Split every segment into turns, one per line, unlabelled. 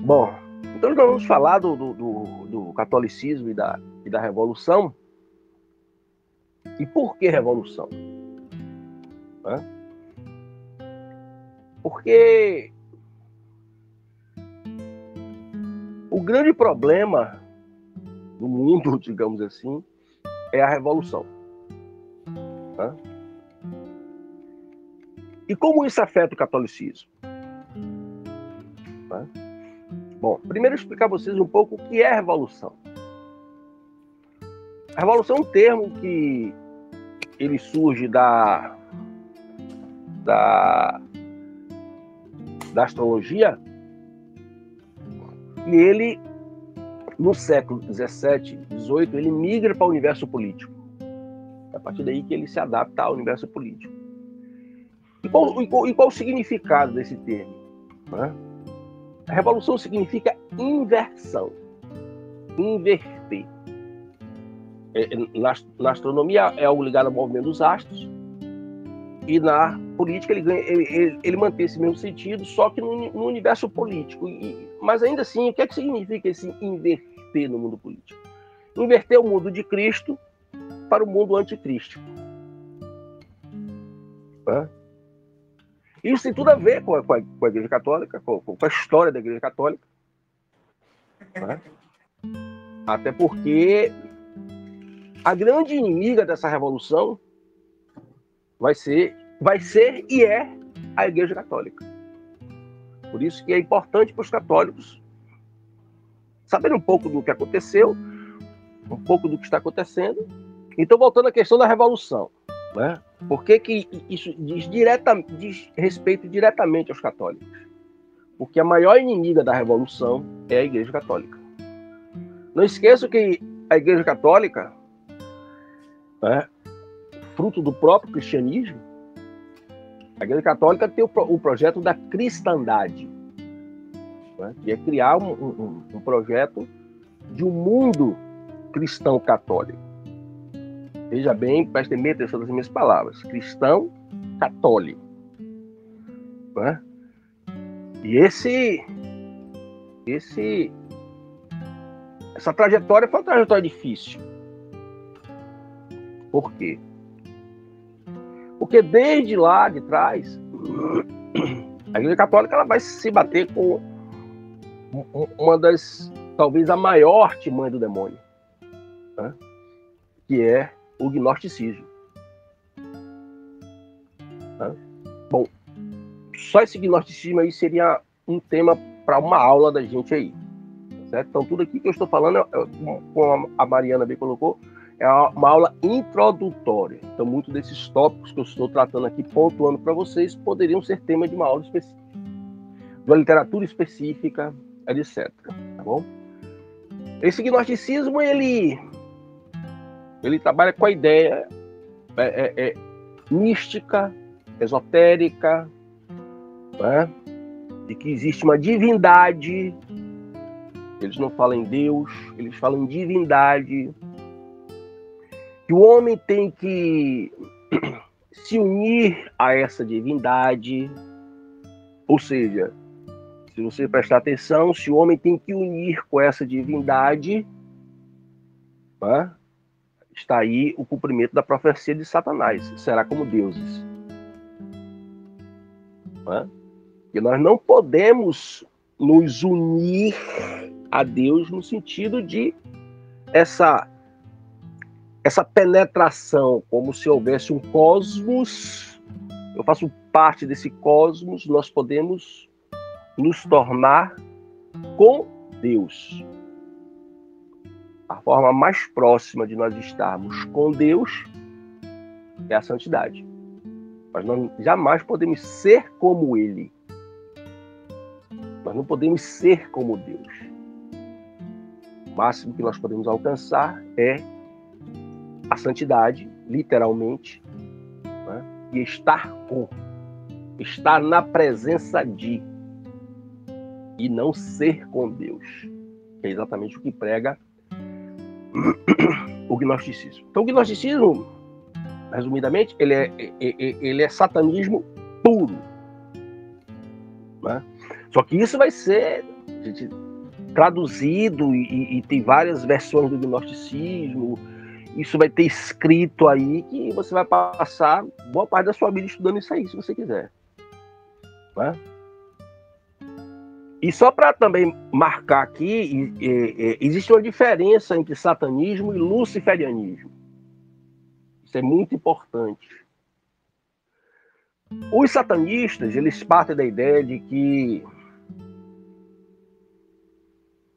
Bom, então nós vamos falar do catolicismo e da Revolução. E por que Revolução? Porque o grande problema do mundo, digamos assim, é a Revolução. E como isso afeta o catolicismo? Bom, primeiro explicar a vocês um pouco o que é a Revolução. A Revolução é um termo que ele surge da astrologia, e ele, no século XVII, XVIII, ele migra para o universo político. É a partir daí que ele se adapta ao universo político. E qual o significado desse termo? A revolução significa inversão, inverter. Na astronomia é algo ligado ao movimento dos astros, e na política ele mantém esse mesmo sentido, só que no universo político. Mas ainda assim, o que é que significa esse inverter no mundo político? Inverter o mundo de Cristo para o mundo anticrístico. Isso tem tudo a ver com a Igreja Católica, com a história da Igreja Católica. Até porque a grande inimiga dessa revolução vai ser e é a Igreja Católica. Por isso que é importante para os católicos saberem um pouco do que aconteceu, um pouco do que está acontecendo. Então, voltando à questão da revolução, por que isso diz respeito diretamente aos católicos? Porque a maior inimiga da revolução é a Igreja Católica. Não esqueçam que a Igreja Católica, fruto do próprio cristianismo, a Igreja Católica tem o projeto da cristandade, que é criar um projeto de um mundo cristão católico. Veja bem, prestem bem atenção nas minhas palavras. Cristão católico. E essa trajetória foi uma trajetória difícil. Por quê? Porque desde lá de trás, a Igreja Católica ela vai se bater com uma das, talvez a maior artimanha do demônio, que é o gnosticismo. Bom, só esse gnosticismo aí seria um tema para uma aula da gente aí, certo? Então tudo aqui que eu estou falando, como a Mariana bem colocou, é uma aula introdutória. Então muitos desses tópicos que eu estou tratando aqui, pontuando para vocês, poderiam ser tema de uma aula específica, de uma literatura específica, etc. Tá bom? Esse gnosticismo, ele trabalha com a ideia mística, esotérica, de que existe uma divindade. Eles não falam em Deus, eles falam em divindade. Que o homem tem que se unir a essa divindade. Ou seja, se você prestar atenção, se o homem tem que unir com essa divindade, está aí o cumprimento da profecia de Satanás. Será como deuses. E nós não podemos nos unir a Deus no sentido de essa penetração, como se houvesse um cosmos. Eu faço parte desse cosmos, nós podemos nos tornar com Deus. A forma mais próxima de nós estarmos com Deus é a santidade. Mas nós jamais podemos ser como Ele. Nós não podemos ser como Deus. O máximo que nós podemos alcançar é a santidade, literalmente, e estar na presença de, e não ser com Deus. Que é exatamente o que prega o gnosticismo. Então, o gnosticismo, resumidamente, ele é satanismo puro. Só que isso vai ser A gente traduzido e tem várias versões do gnosticismo. Isso vai ter escrito aí que você vai passar boa parte da sua vida estudando isso aí, se você quiser. Né? E só para também marcar aqui, existe uma diferença entre satanismo e luciferianismo. Isso é muito importante. Os satanistas, eles partem da ideia de que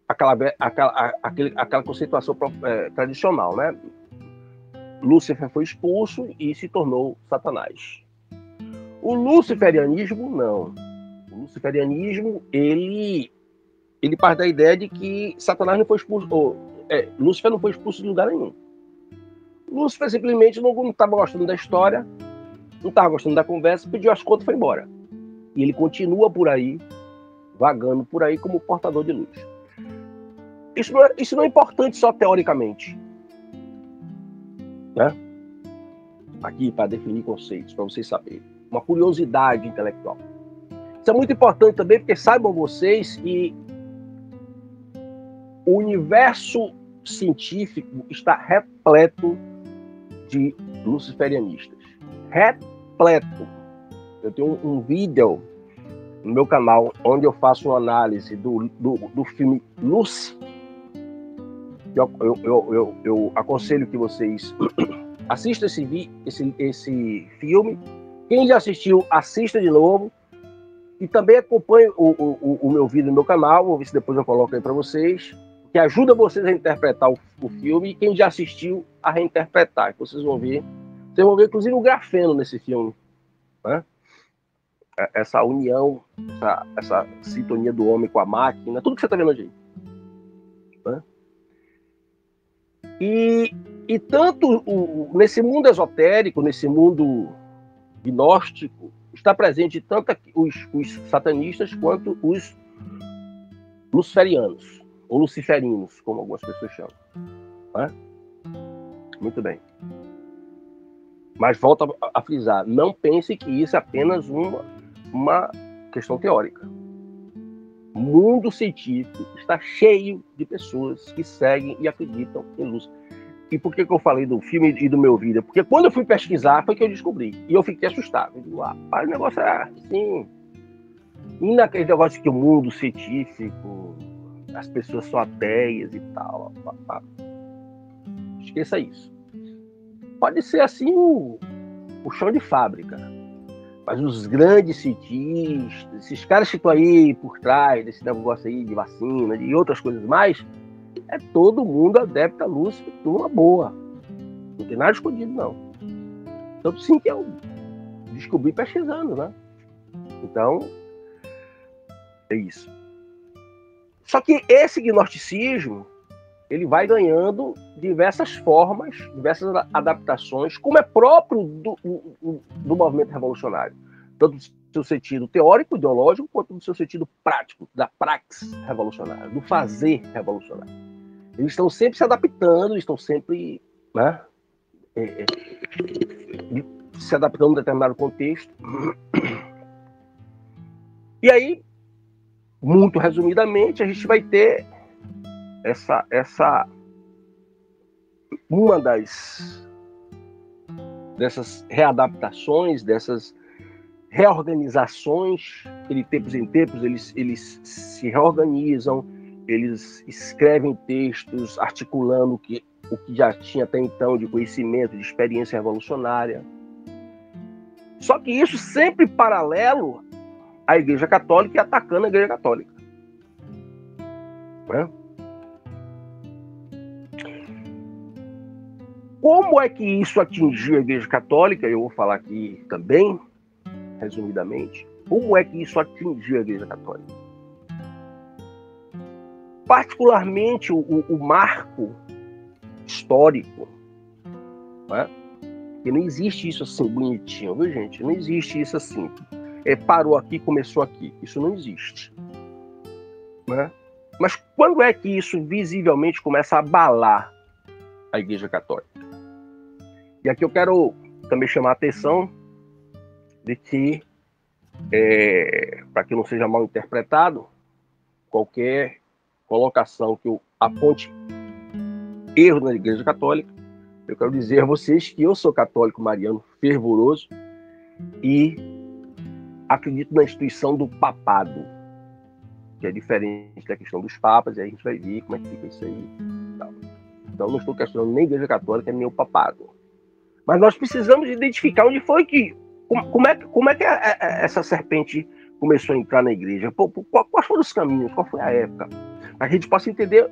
aquela conceituação tradicional, né? Lúcifer foi expulso e se tornou Satanás. O luciferianismo, não. O luciferianismo, ele parte da ideia de que Satanás não foi expulso, Lúcifer não foi expulso de lugar nenhum. Lúcifer simplesmente não estava gostando da história, não estava gostando da conversa, pediu as contas e foi embora. E ele continua por aí, vagando por aí como portador de luz. Isso não é importante só teoricamente. Né? Aqui para definir conceitos, para vocês saberem. Uma curiosidade intelectual. Isso é muito importante também, porque saibam vocês que o universo científico está repleto de luciferianistas. Repleto. Eu tenho um vídeo no meu canal onde eu faço uma análise do filme Lucy. Eu aconselho que vocês assistam esse filme. Quem já assistiu, assista de novo. E também acompanhe o meu vídeo no meu canal. Vou ver se depois eu coloco aí para vocês. Que ajuda vocês a interpretar o filme. E quem já assistiu, a reinterpretar. Que vocês vão ver. Vocês vão ver, inclusive, o grafeno nesse filme. Né? Essa união, essa sintonia do homem com a máquina. Tudo que você está vendo hoje. Né? E tanto nesse mundo esotérico, nesse mundo gnóstico, está presente tanto os satanistas quanto os luciferianos, ou luciferinos, como algumas pessoas chamam. Né? Muito bem. Mas volto a frisar, não pense que isso é apenas uma questão teórica. O mundo científico está cheio de pessoas que seguem e acreditam em luz. E por que eu falei do filme e do meu vídeo? Porque quando eu fui pesquisar, foi que eu descobri. E eu fiquei assustado. Eu digo, rapaz, o negócio é assim. E naquele negócio que o mundo científico, as pessoas são ateias e tal. Esqueça isso. Pode ser assim o chão de fábrica. Mas os grandes cientistas, esses caras que estão aí por trás desse negócio aí de vacina, de outras coisas mais, é todo mundo adepto à luz, uma boa. Não tem nada escondido, não. Tanto sim que eu descobri pesquisando, né? Então, é isso. Só que esse gnosticismo, ele vai ganhando diversas formas, diversas adaptações, como é próprio do movimento revolucionário. Tanto do seu sentido teórico, ideológico, quanto do seu sentido prático, da praxis revolucionária, do fazer revolucionário. Eles estão sempre se adaptando, estão sempre, né, se adaptando a um determinado contexto. E aí, muito resumidamente, a gente vai ter uma dessas readaptações, dessas reorganizações, que de tempos em tempos eles se reorganizam, eles escrevem textos articulando o que já tinha até então de conhecimento, de experiência revolucionária. Só que isso sempre paralelo à Igreja Católica e atacando a Igreja Católica. Né? Como é que isso atingiu a Igreja Católica? Eu vou falar aqui também, resumidamente. Como é que isso atingiu a Igreja Católica? Particularmente o marco histórico, né? E não existe isso assim bonitinho, viu, gente? Não existe isso assim. Parou aqui, começou aqui. Isso não existe. Né? Mas quando é que isso visivelmente começa a abalar a Igreja Católica? E aqui eu quero também chamar a atenção de que, para que não seja mal interpretado, qualquer colocação que eu aponte erro na Igreja Católica, eu quero dizer a vocês que eu sou católico mariano fervoroso e acredito na instituição do papado, que é diferente da questão dos papas, e aí a gente vai ver como é que fica isso aí. Então não estou questionando nem a Igreja Católica, nem o papado. Mas nós precisamos identificar onde foi que... Como é que essa serpente começou a entrar na igreja? Quais foram os caminhos? Qual foi a época? A gente possa entender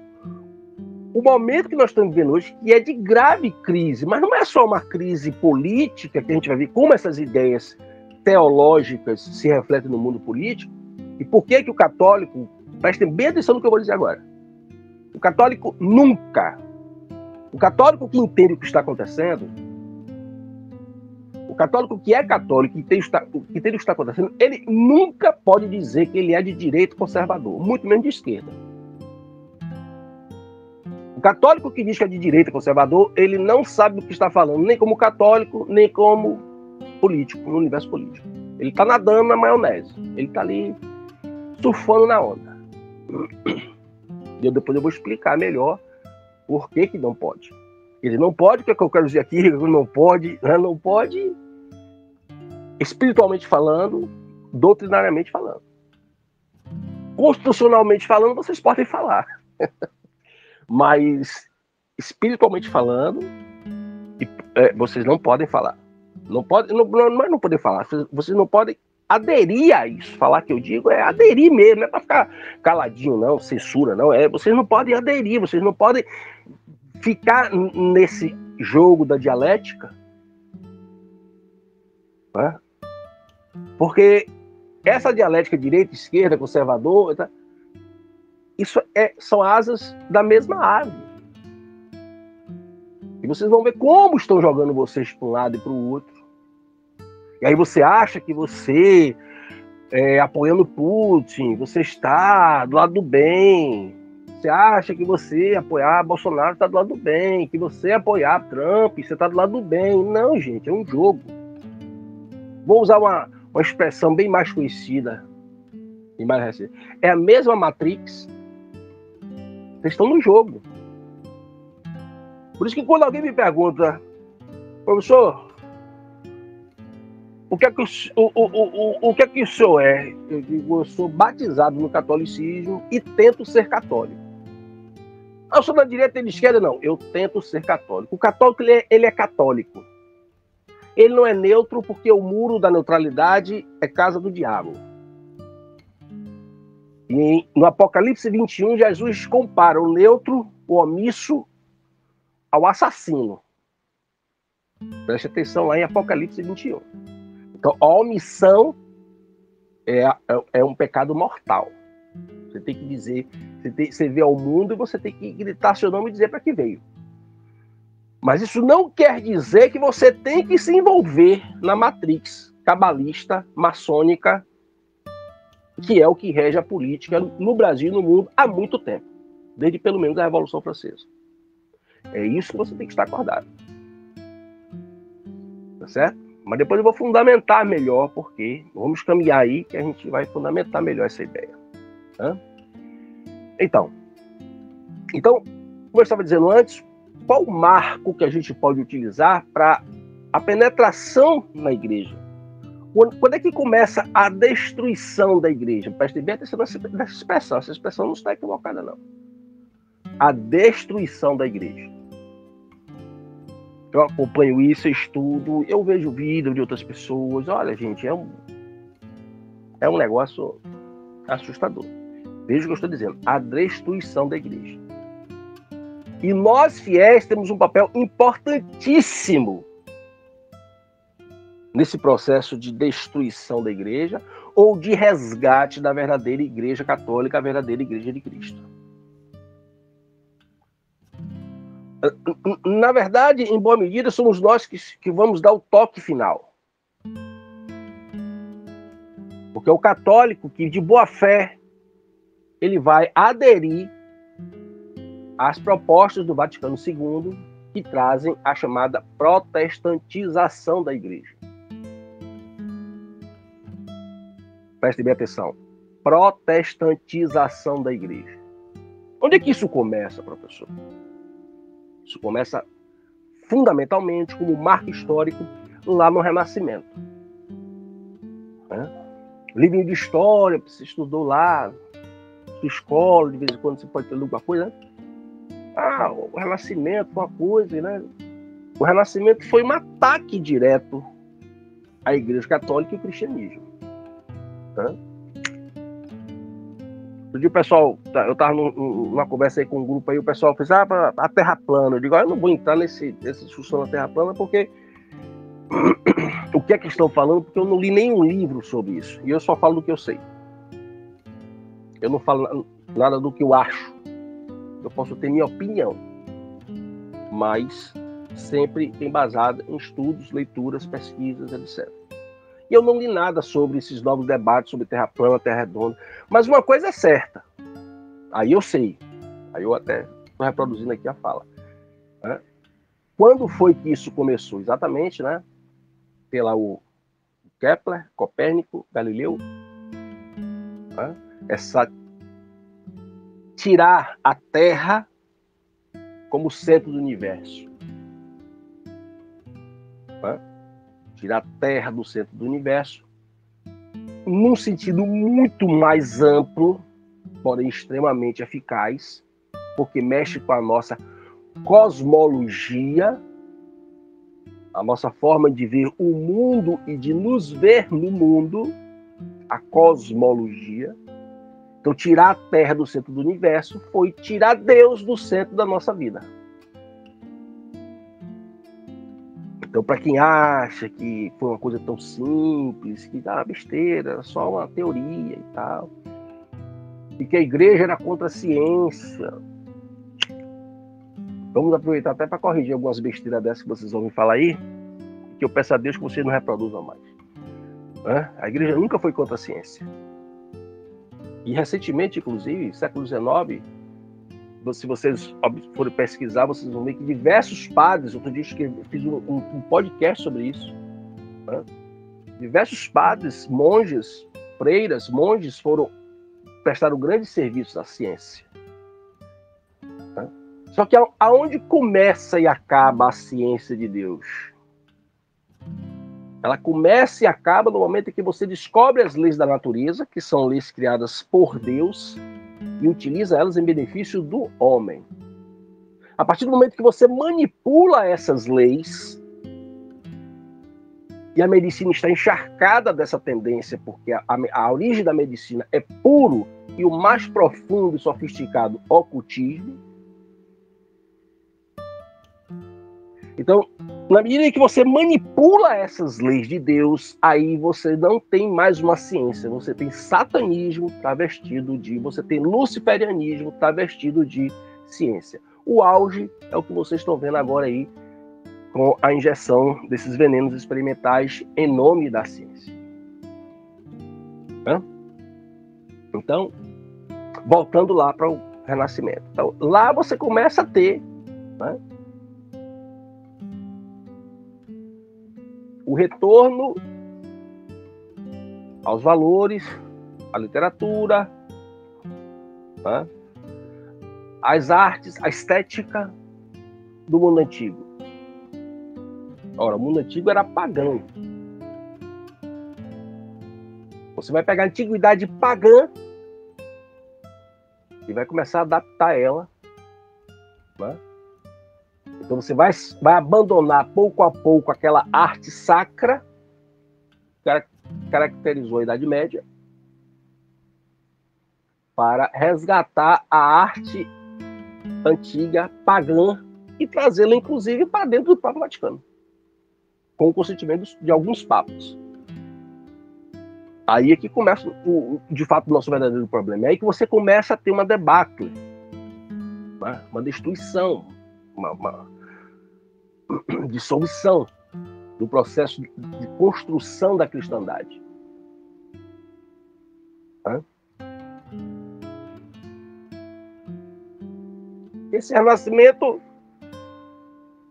o momento que nós estamos vivendo hoje, que é de grave crise. Mas não é só uma crise política, que a gente vai ver como essas ideias teológicas se refletem no mundo político. E por que o católico... Prestem bem atenção no que eu vou dizer agora. O católico nunca... O católico que entende o que está acontecendo... O católico que é católico, que entende o que está acontecendo, ele nunca pode dizer que ele é de direito conservador, muito menos de esquerda. O católico que diz que é de direita conservador, ele não sabe do que está falando, nem como católico, nem como político, no universo político. Ele está nadando na maionese. Ele está ali surfando na onda. E depois eu vou explicar melhor por que não pode. Ele não pode, o que eu quero dizer aqui, ele não pode, espiritualmente falando, doutrinariamente falando. Constitucionalmente falando, vocês podem falar. Mas, espiritualmente falando, vocês não podem falar. Não é não poder falar, vocês não podem aderir a isso. Falar que eu digo é aderir mesmo, não é para ficar caladinho, não, censura, não. Vocês não podem aderir, vocês não podem ficar nesse jogo da dialética, né? Porque essa dialética direita, esquerda, conservador, tá? Isso são asas da mesma ave. E vocês vão ver como estão jogando vocês para um lado e para o outro. E aí você acha que você, apoiando Putin, você está do lado do bem. Você acha que você apoiar Bolsonaro está do lado do bem. Que você apoiar Trump, você está do lado do bem. Não, gente, é um jogo. Vou usar uma expressão bem mais conhecida e mais recente. É a mesma Matrix. Vocês estão no jogo. Por isso que quando alguém me pergunta, professor, o que é que o senhor é? Eu digo, eu sou batizado no catolicismo e tento ser católico. Eu sou da direita e da esquerda? Não, eu tento ser católico. O católico, ele é católico. Ele não é neutro porque o muro da neutralidade é casa do diabo. E no Apocalipse 21, Jesus compara o neutro, o omisso, ao assassino. Preste atenção lá em Apocalipse 21. Então, a omissão é um pecado mortal. Você tem que dizer, você vê ao mundo e você tem que gritar seu nome e dizer para que veio. Mas isso não quer dizer que você tem que se envolver na matrix cabalista, maçônica, que é o que rege a política no Brasil e no mundo há muito tempo. Desde pelo menos a Revolução Francesa. É isso que você tem que estar acordado. Tá certo? Mas depois eu vou fundamentar melhor, porque vamos caminhar aí que a gente vai fundamentar melhor essa ideia. Tá? Então, como eu estava dizendo antes, qual o marco que a gente pode utilizar para a penetração na igreja? Quando é que começa a destruição da igreja? Preste bem atenção nessa expressão. Essa expressão não está equivocada, não. A destruição da igreja. Eu acompanho isso, eu estudo, eu vejo vídeo de outras pessoas. Olha, gente, é um negócio assustador. Veja o que eu estou dizendo. A destruição da igreja. E nós, fiéis, temos um papel importantíssimo nesse processo de destruição da igreja ou de resgate da verdadeira igreja católica, a verdadeira igreja de Cristo. Na verdade, em boa medida, somos nós que vamos dar o toque final. Porque é o católico que, de boa fé, ele vai aderir às propostas do Vaticano II que trazem a chamada protestantização da igreja. Prestem bem atenção. protestantização da igreja. Onde é que isso começa, professor? Isso começa fundamentalmente como marco histórico lá no Renascimento. Livro de história, você estudou lá, sua escola, de vez em quando você pode ter alguma coisa, né? O Renascimento foi uma coisa, né? O Renascimento foi um ataque direto à Igreja Católica e ao cristianismo. Outro dia o pessoal, eu estava numa conversa aí com um grupo aí, o pessoal fez, a Terra plana. Eu digo, eu não vou entrar nessa discussão da Terra plana, porque o que é que estão falando? Porque eu não li nenhum livro sobre isso. E eu só falo do que eu sei. Eu não falo nada do que eu acho. Eu posso ter minha opinião, mas sempre embasada em estudos, leituras, pesquisas, etc. E eu não li nada sobre esses novos debates sobre terra plana, terra redonda. Mas uma coisa é certa. Aí eu sei. Aí eu até estou reproduzindo aqui a fala. Quando foi que isso começou? Exatamente, né? Pela o Kepler, Copérnico, Galileu. Essa tirar a Terra como centro do universo. Tirar a Terra do centro do universo, num sentido muito mais amplo, porém extremamente eficaz, porque mexe com a nossa cosmologia, a nossa forma de ver o mundo e de nos ver no mundo, a cosmologia. Então, tirar a Terra do centro do universo foi tirar Deus do centro da nossa vida. Então, para quem acha que foi uma coisa tão simples, que dá besteira, só uma teoria e tal, e que a igreja era contra a ciência, vamos aproveitar até para corrigir algumas besteiras dessas que vocês vão me falar aí, que eu peço a Deus que vocês não reproduzam mais. A igreja nunca foi contra a ciência. E recentemente, inclusive, século XIX, se vocês forem pesquisar, vocês vão ver que diversos padres, outro dia eu fiz um podcast sobre isso, diversos padres, monges, freiras, monges prestaram grandes serviços à ciência. Só que aonde começa e acaba a ciência de Deus? Ela começa e acaba no momento em que você descobre as leis da natureza, que são leis criadas por Deus, e utiliza elas em benefício do homem. A partir do momento que você manipula essas leis, e a medicina está encharcada dessa tendência, porque a origem da medicina é puro e o mais profundo e sofisticado ocultismo. Então, na medida em que você manipula essas leis de Deus, aí você não tem mais uma ciência, você tem satanismo travestido você tem luciferianismo travestido de ciência. O auge é o que vocês estão vendo agora aí, com a injeção desses venenos experimentais em nome da ciência. Então, voltando lá para o Renascimento. Então, lá você começa a ter, o retorno aos valores, à literatura, às artes, à estética do mundo antigo. Ora, o mundo antigo era pagão. Você vai pegar a antiguidade pagã e vai começar a adaptar ela. Então você vai abandonar pouco a pouco aquela arte sacra que caracterizou a Idade Média para resgatar a arte antiga, pagã, e trazê-la, inclusive, para dentro do próprio Vaticano, com o consentimento de alguns papas. Aí é que começa, de fato, o nosso verdadeiro problema. É aí que você começa a ter uma debacle, uma destruição, uma dissolução do processo de construção da cristandade. Esse renascimento,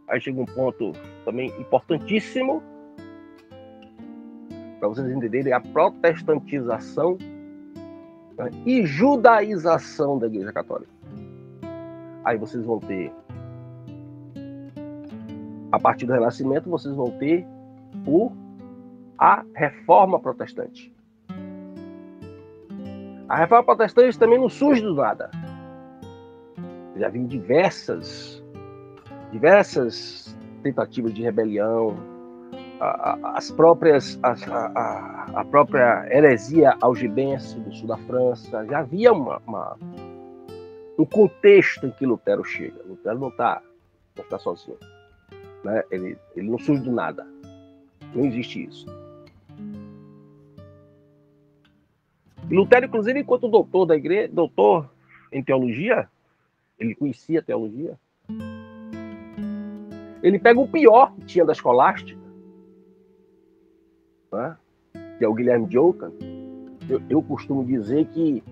aí chega um ponto também importantíssimo para vocês entenderem a protestantização né? E judaização da Igreja Católica. Aí vocês vão ter, a partir do Renascimento, vocês vão ter a Reforma Protestante. A Reforma Protestante também não surge do nada. Já havia diversas tentativas de rebelião, a própria heresia algibense do sul da França. Já havia um contexto em que Lutero chega. Lutero não está sozinho, né? Ele não surge do nada. Não existe isso. E Lutero, inclusive, enquanto doutor da igreja, doutor em teologia, ele conhecia a teologia, ele pega o pior que tinha da escolástica, né? Que é o Guilherme de Ockham. Eu costumo dizer que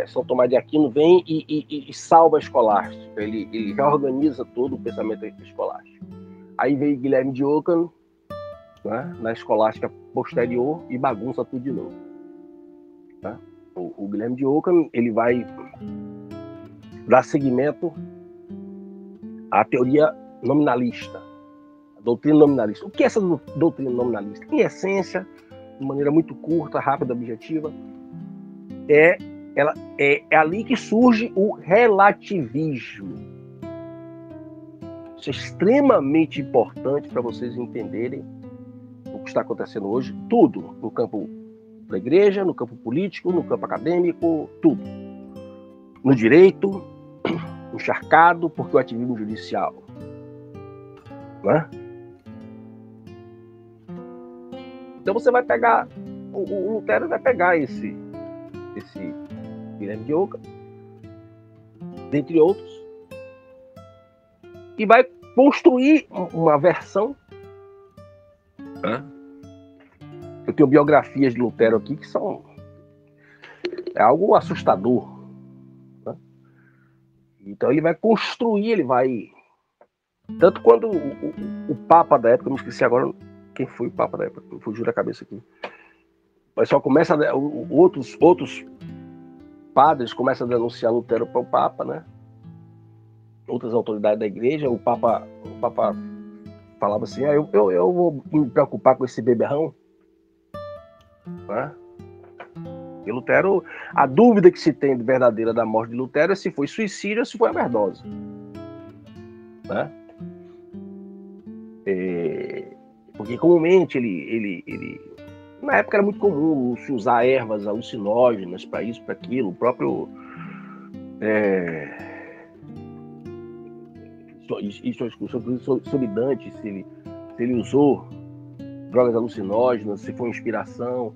São Tomás de Aquino vem e salva a escolástica. Ele reorganiza todo o pensamento escolástico. Aí veio Guilherme de Ockham, né, na escolástica posterior, e bagunça tudo de novo. Né? O Guilherme de Ockham, ele vai dar seguimento à teoria nominalista, a doutrina nominalista. O que é essa doutrina nominalista? Em essência, de maneira muito curta, rápida, objetiva, é ali que surge o relativismo. Isso é extremamente importante para vocês entenderem o que está acontecendo hoje. Tudo, no campo da igreja, no campo político, no campo acadêmico, tudo. No direito, encharcado, porque o ativismo judicial, né? Então você vai pegar, o Lutero vai pegar esse Guilherme de Ockham, dentre outros, e vai construir uma versão. Eu tenho biografias de Lutero aqui que são algo assustador. Né? Então ele vai construir, ele vai... Tanto quando o Papa da época, eu me esqueci agora quem foi o Papa da época, me fugiu da cabeça aqui. O pessoal começa, outros padres começam a denunciar Lutero para o Papa, né? Outras autoridades da igreja. O Papa falava assim: eu vou me preocupar com esse beberrão, né? E Lutero, a dúvida que se tem verdadeira da morte de Lutero é se foi suicídio ou se foi overdose, né? Porque comumente ele na época era muito comum se usar ervas alucinógenas para isso, para aquilo. O próprio isso é uma discussão sobre Dante, se ele usou drogas alucinógenas, se foi inspiração.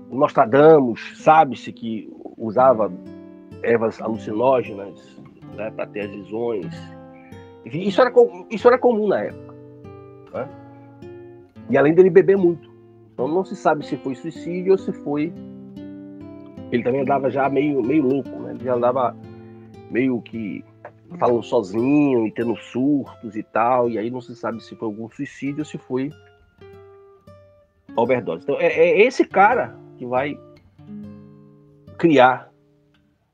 Nostradamus, sabe-se que usava ervas alucinógenas, né, para ter as visões. Enfim, isso era comum na época, né? E além dele beber muito. Então não se sabe se foi suicídio ou se foi... Ele também andava já meio louco, né? Ele já andava meio que falando sozinho e tendo surtos e tal. E aí não se sabe se foi algum suicídio ou se foi overdose. Então é esse cara que vai criar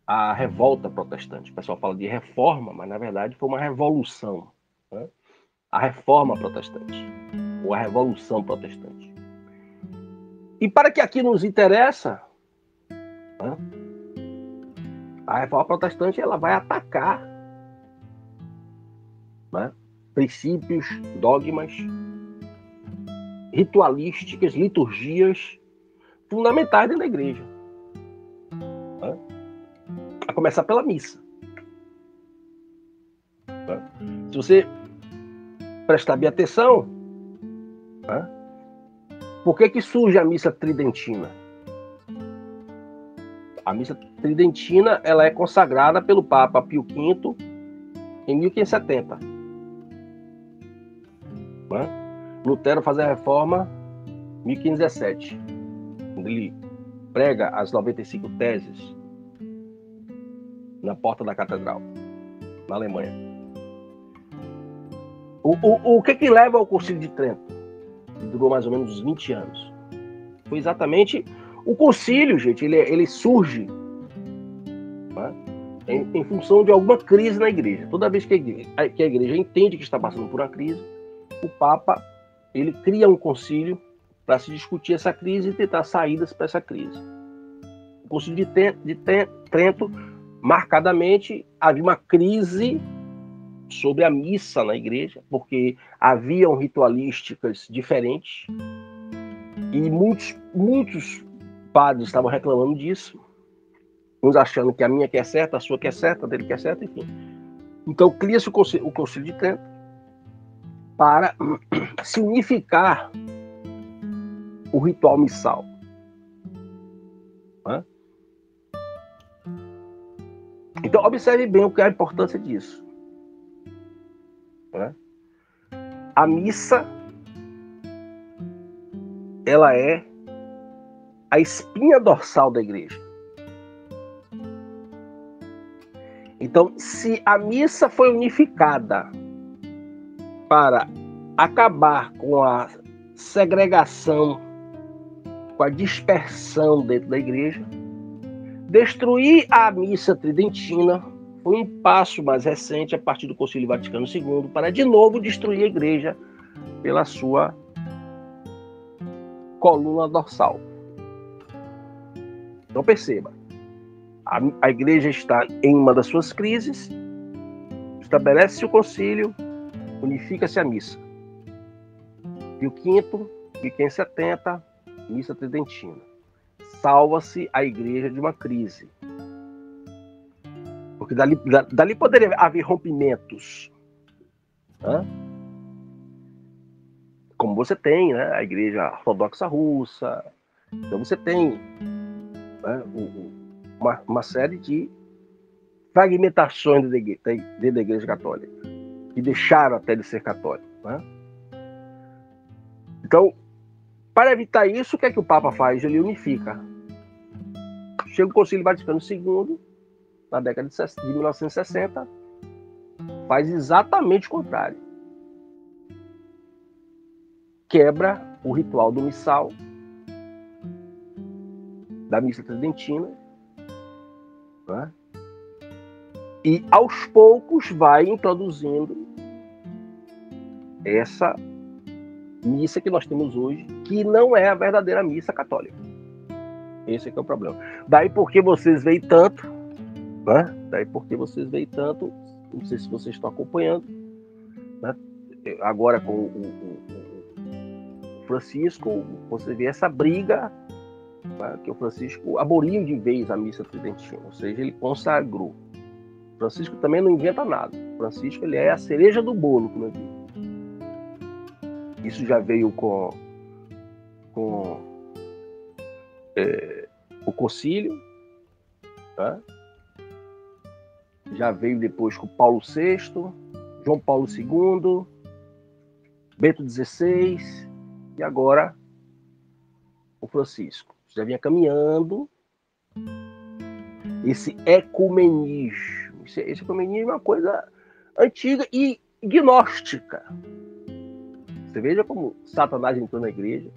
a revolta protestante. O pessoal fala de reforma, mas na verdade foi uma revolução, né? A reforma protestante, ou a revolução protestante. E para que aqui nos interessa, né, a reforma protestante ela vai atacar, né, princípios, dogmas, ritualísticas, liturgias fundamentais dentro da igreja, né? A começar pela missa, né? Se você prestar bem atenção, né, por que surge a missa tridentina? A missa tridentina ela é consagrada pelo Papa Pio V em 1570. Né? Lutero faz a reforma em 1517, quando ele prega as 95 teses na porta da catedral, na Alemanha. O que leva ao Concílio de Trento, que durou mais ou menos uns 20 anos? Foi exatamente O concílio, gente, ele surge, né, em função de alguma crise na igreja. Toda vez que a igreja entende que está passando por uma crise, o Papa ele cria um concílio para se discutir essa crise e tentar saídas para essa crise. O concílio de Trento, marcadamente, havia uma crise sobre a missa na igreja, porque haviam ritualísticas diferentes e muitos padres estavam reclamando disso, uns achando que a minha que é certa, a sua que é certa, a dele que é certa, enfim. Então cria-se o concílio de Trento para se unificar o ritual missal. Né? Então observe bem o que é a importância disso. Né? A missa, ela é a espinha dorsal da igreja. Então, se a missa foi unificada para acabar com a segregação, com a dispersão dentro da igreja, destruir a missa tridentina foi um passo mais recente, a partir do Concílio Vaticano II, para de novo destruir a igreja pela sua coluna dorsal. Então perceba, a igreja está em uma das suas crises, estabelece-se o concílio, unifica-se a missa. Pio V, 1570, missa tridentina. Salva-se a igreja de uma crise. Porque dali poderia haver rompimentos. Né? Como você tem, né, a igreja ortodoxa russa. Então você tem, né, uma série de fragmentações dentro da igreja católica, que deixaram até de ser católica. Né? Então, para evitar isso, o que é que o Papa faz? Ele unifica. Chega o Concílio Vaticano II, na década de 1960, faz exatamente o contrário. Quebra o ritual do missal, da missa tridentina, né? E aos poucos vai introduzindo essa missa que nós temos hoje, que não é a verdadeira missa católica. Esse é que é o problema. Daí porque vocês veem tanto, né? Não sei se vocês estão acompanhando, né? Agora com o Francisco, você vê essa briga, né? Que o Francisco aboliu de vez a missa tridentina, ou seja, ele consagrou. O Francisco também não inventa nada. O Francisco ele é a cereja do bolo, como eu digo. Isso já veio com o concílio, tá? Já veio depois com Paulo VI, João Paulo II, Bento XVI e agora o Francisco. Já vinha caminhando esse ecumenismo. Esse ecumenismo é uma coisa antiga e gnóstica. Você veja como Satanás entrou na igreja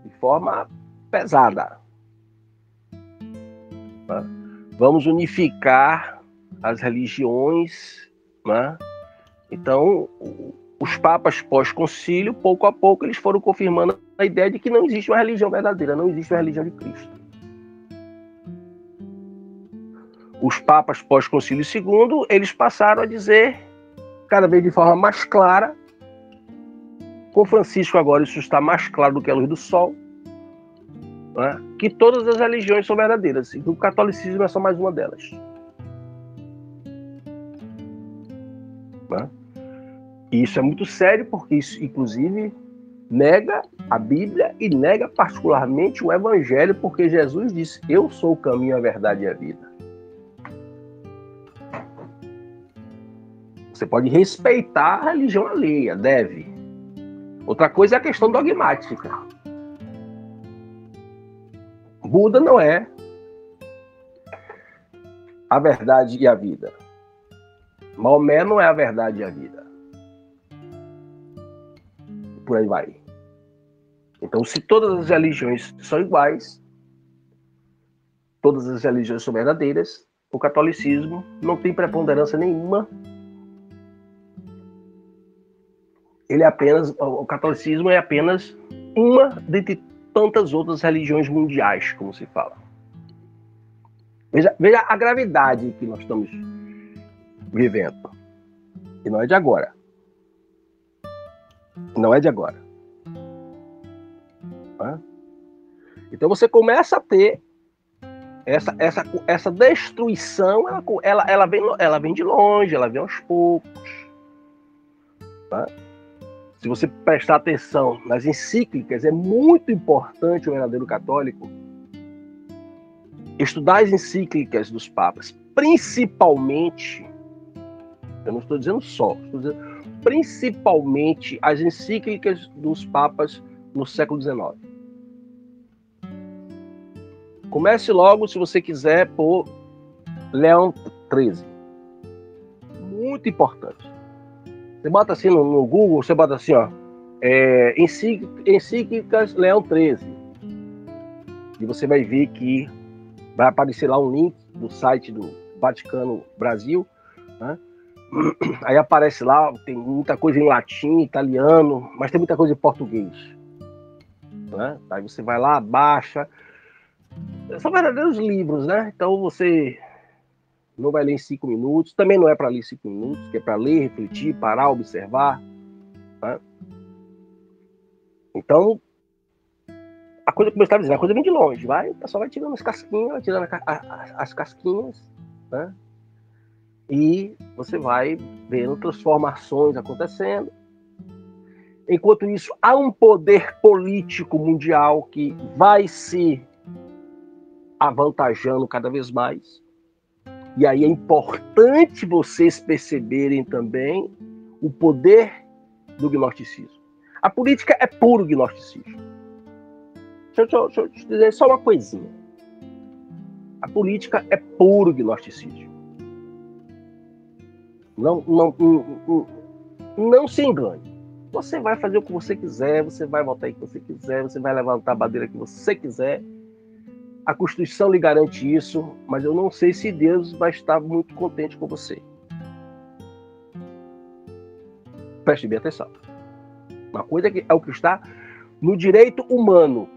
de forma pesada. Tá? Vamos unificar as religiões. Né? Então, os papas pós-concílio, pouco a pouco, eles foram confirmando a ideia de que não existe uma religião verdadeira, não existe uma religião de Cristo. Os papas pós-concílio II, eles passaram a dizer, cada vez de forma mais clara, com Francisco agora isso está mais claro do que a luz do sol, né, que todas as religiões são verdadeiras, e que o catolicismo é só mais uma delas. Né? E isso é muito sério, porque isso, inclusive, nega a Bíblia e nega particularmente o Evangelho, porque Jesus disse, eu sou o caminho, a verdade e a vida. Você pode respeitar a religião alheia, deve. Outra coisa é a questão dogmática. Buda não é a verdade e a vida. Maomé não é a verdade e a vida. Por aí vai. Então, se todas as religiões são iguais, todas as religiões são verdadeiras, o catolicismo não tem preponderância nenhuma. O catolicismo é apenas uma dentre tantas outras religiões mundiais, como se fala. Veja a gravidade que nós estamos vivendo. E não é de agora. Não é de agora. Então você começa a ter essa destruição, ela vem de longe, ela vem aos poucos. Tá? Se você prestar atenção nas encíclicas, é muito importante o verdadeiro católico estudar as encíclicas dos papas, principalmente, eu não estou dizendo só, estou dizendo principalmente as encíclicas dos papas no século XIX. Comece logo, se você quiser, por Leão XIII. Muito importante. Você bota assim no Google, você bota assim, ó, encíclicas Leão XIII. E você vai ver que vai aparecer lá um link do site do Vaticano Brasil, né? Aí aparece lá, tem muita coisa em latim, italiano, mas tem muita coisa em português, né? Aí você vai lá, baixa. São verdadeiros livros, né? Então você não vai ler em 5 minutos, também não é para ler em 5 minutos, que é para ler, refletir, parar, observar, né? Então, a coisa, como eu estava dizendo, a coisa vem de longe, o pessoal vai tirando as casquinhas, vai tirando as casquinhas, né? E você vai vendo transformações acontecendo. Enquanto isso, há um poder político mundial que vai se avantajando cada vez mais. E aí é importante vocês perceberem também o poder do gnosticismo. A política é puro gnosticismo. Deixa eu te dizer só uma coisinha. A política é puro gnosticismo. Não se engane. Você vai fazer o que você quiser, você vai votar em que você quiser, você vai levantar a bandeira que você quiser. A Constituição lhe garante isso, mas eu não sei se Deus vai estar muito contente com você. Preste bem atenção. Uma coisa é o que está no direito humano.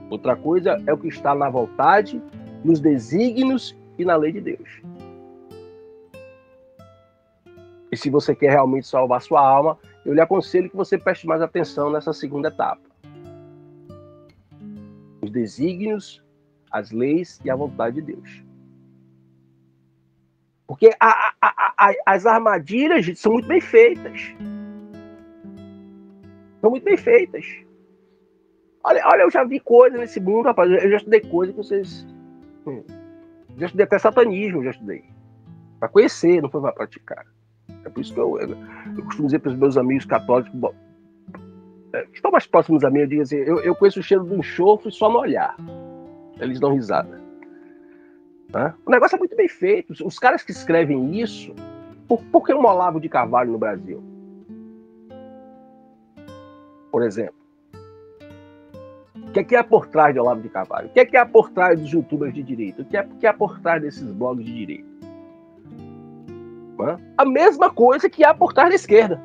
Outra coisa é o que está na vontade, nos desígnios e na lei de Deus. E se você quer realmente salvar sua alma, eu lhe aconselho que você preste mais atenção nessa segunda etapa. Os desígnios, as leis e a vontade de Deus. Porque as armadilhas são muito bem feitas. São muito bem feitas. Olha, eu já vi coisa nesse mundo, rapaz. Eu já estudei coisa que vocês... Já estudei até satanismo, já estudei. Para conhecer, não foi para praticar. É por isso que eu costumo dizer para os meus amigos católicos, que estão mais próximos a mim, eu digo assim, eu conheço o cheiro do enxofre só no olhar. Eles dão risada. Tá? O negócio é muito bem feito. Os caras que escrevem isso, por que um Olavo de Carvalho no Brasil? Por exemplo. O que é por trás de Olavo de Carvalho? O que é por trás dos youtubers de direita? O que é por trás desses blogs de direita? A mesma coisa que há por trás da esquerda.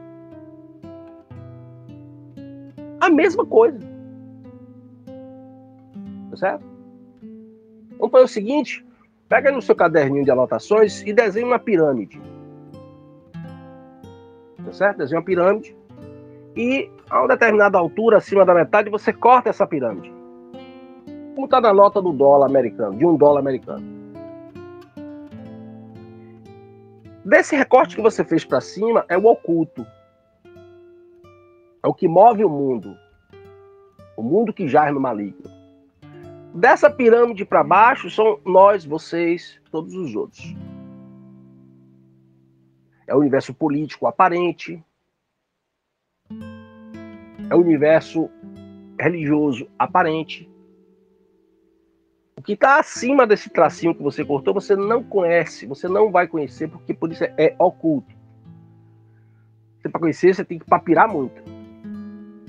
A mesma coisa. Tá certo? Vamos fazer o seguinte, pega no seu caderninho de anotações e desenha uma pirâmide. Tá certo? Desenha uma pirâmide e a uma determinada altura, acima da metade, você corta essa pirâmide. Como está na nota do dólar americano, de $1 americano. Desse recorte que você fez para cima é o oculto. É o que move o mundo. O mundo que jaz no maligno. Dessa pirâmide para baixo são nós, vocês, todos os outros. É o universo político aparente. É o universo religioso aparente. O que está acima desse tracinho que você cortou, você não conhece, você não vai conhecer, porque por isso é oculto. Para conhecer, você tem que papirar muito.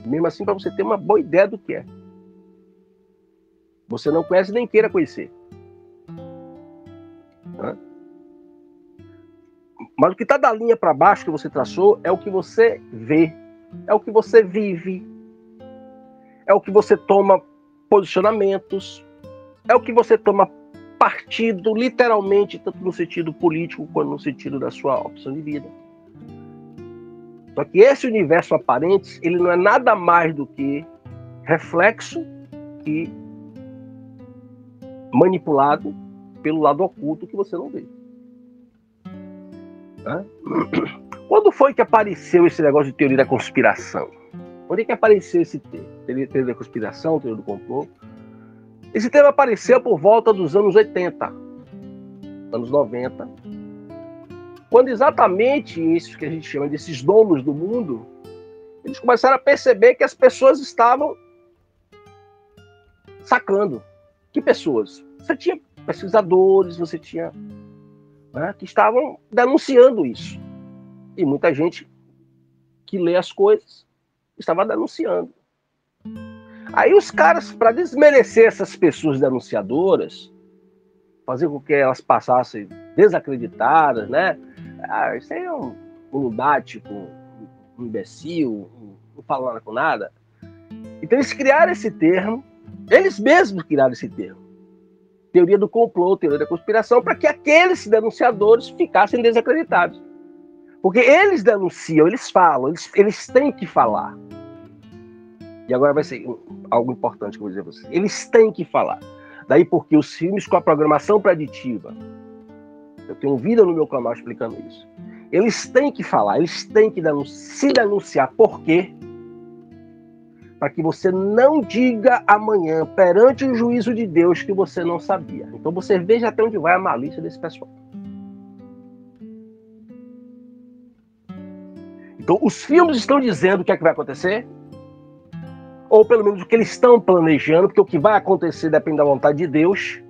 Mesmo assim, para você ter uma boa ideia do que é. Você não conhece nem queira conhecer. Né? Mas o que está da linha para baixo que você traçou é o que você vê, é o que você vive, é o que você toma posicionamentos, é o que você toma partido, literalmente, tanto no sentido político quanto no sentido da sua opção de vida. Só que esse universo aparente, ele não é nada mais do que reflexo e manipulado pelo lado oculto que você não vê. Né? Quando foi que apareceu esse negócio de teoria da conspiração? Onde é que apareceu esse termo? Teoria da conspiração, teoria do complô? Esse termo apareceu por volta dos anos 80, anos 90, quando exatamente isso que a gente chama desses donos do mundo, eles começaram a perceber que as pessoas estavam sacando. Que pessoas? Você tinha pesquisadores, você tinha, né, que estavam denunciando isso. E muita gente que lê as coisas estava denunciando. Aí os caras, para desmerecer essas pessoas denunciadoras, fazer com que elas passassem desacreditadas, né? Ah, isso aí é um lunático, um imbecil, não fala nada com nada. Então eles criaram esse termo, eles mesmos criaram esse termo. Teoria do complô, teoria da conspiração, para que aqueles denunciadores ficassem desacreditados. Porque eles denunciam, eles falam, eles têm que falar. E agora vai ser algo importante que eu vou dizer a vocês. Eles têm que falar. Daí porque os filmes com a programação preditiva, eu tenho um vídeo no meu canal explicando isso. Eles têm que falar, eles têm que se denunciar. Por quê? Para que você não diga amanhã, perante o juízo de Deus, que você não sabia. Então você veja até onde vai a malícia desse pessoal. Então os filmes estão dizendo o que é que vai acontecer, ou pelo menos o que eles estão planejando, porque o que vai acontecer depende da vontade de Deus.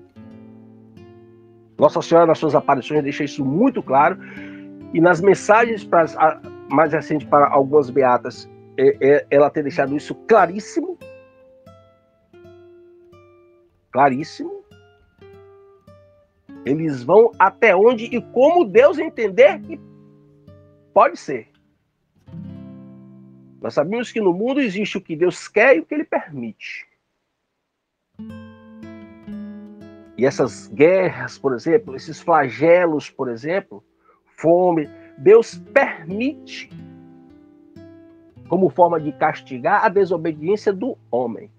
Nossa Senhora, nas suas aparições, deixa isso muito claro. E nas mensagens mais recentes para algumas beatas, ela tem deixado isso claríssimo. Claríssimo. Eles vão até onde e como Deus entender que pode ser. Nós sabemos que no mundo existe o que Deus quer e o que Ele permite. E essas guerras, por exemplo, esses flagelos, por exemplo, fome, Deus permite como forma de castigar a desobediência do homem,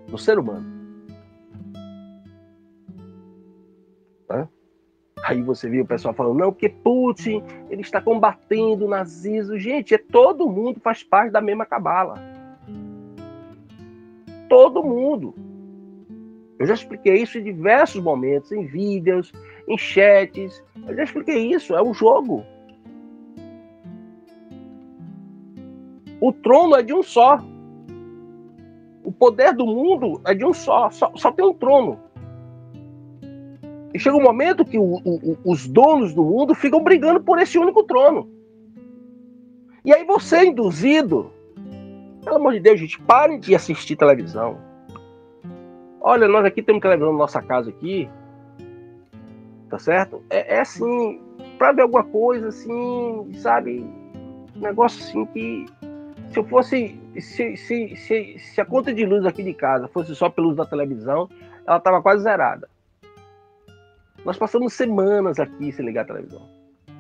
do ser humano. Hã? Aí você viu o pessoal falando, não, porque Putin, ele está combatendo o nazismo. Gente, todo mundo faz parte da mesma cabala. Todo mundo. Eu já expliquei isso em diversos momentos, em vídeos, em chats. Eu já expliquei isso, é um jogo. O trono é de um só. O poder do mundo é de um só tem um trono. E chega um momento que os donos do mundo ficam brigando por esse único trono. E aí você é induzido, pelo amor de Deus, gente, parem de assistir televisão. Olha, nós aqui temos televisão na nossa casa aqui, tá certo? É assim, pra ver alguma coisa assim, sabe? Um negócio assim que, se eu fosse, se a conta de luz aqui de casa fosse só pelo uso da televisão, ela tava quase zerada. Nós passamos semanas aqui sem ligar a televisão.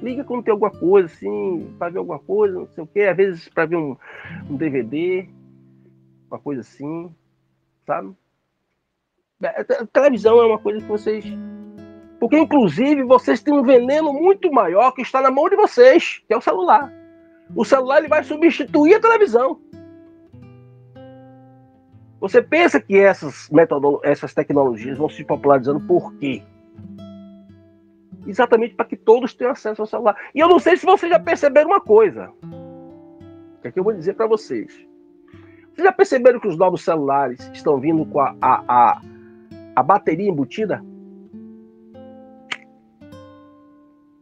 Liga quando tem alguma coisa, assim, para ver alguma coisa, não sei o quê. Às vezes para ver um DVD, uma coisa assim, sabe? A televisão é uma coisa que vocês... Porque, inclusive, vocês têm um veneno muito maior que está na mão de vocês, que é o celular. O celular ele vai substituir a televisão. Você pensa que essas tecnologias vão se popularizando por quê? Exatamente para que todos tenham acesso ao celular. E eu não sei se vocês já perceberam uma coisa. Que é que eu vou dizer para vocês. Vocês já perceberam que os novos celulares estão vindo com a bateria embutida?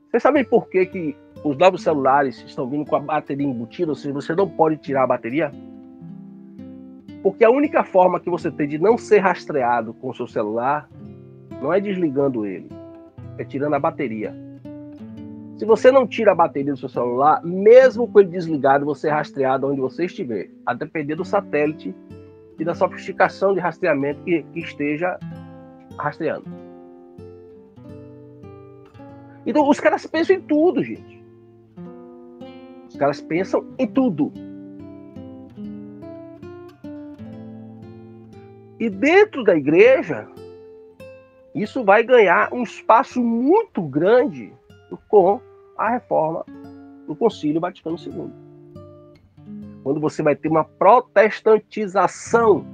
Vocês sabem por que os novos celulares estão vindo com a bateria embutida? Ou seja, você não pode tirar a bateria? Porque a única forma que você tem de não ser rastreado com o seu celular não é desligando ele, é tirando a bateria. Se você não tira a bateria do seu celular, mesmo com ele desligado, você é rastreado onde você estiver, a depender do satélite e da sofisticação de rastreamento que esteja rastreando. Então, os caras pensam em tudo, gente. Os caras pensam em tudo. E dentro da igreja, isso vai ganhar um espaço muito grande com a reforma do Concílio Vaticano II. Quando você vai ter uma protestantização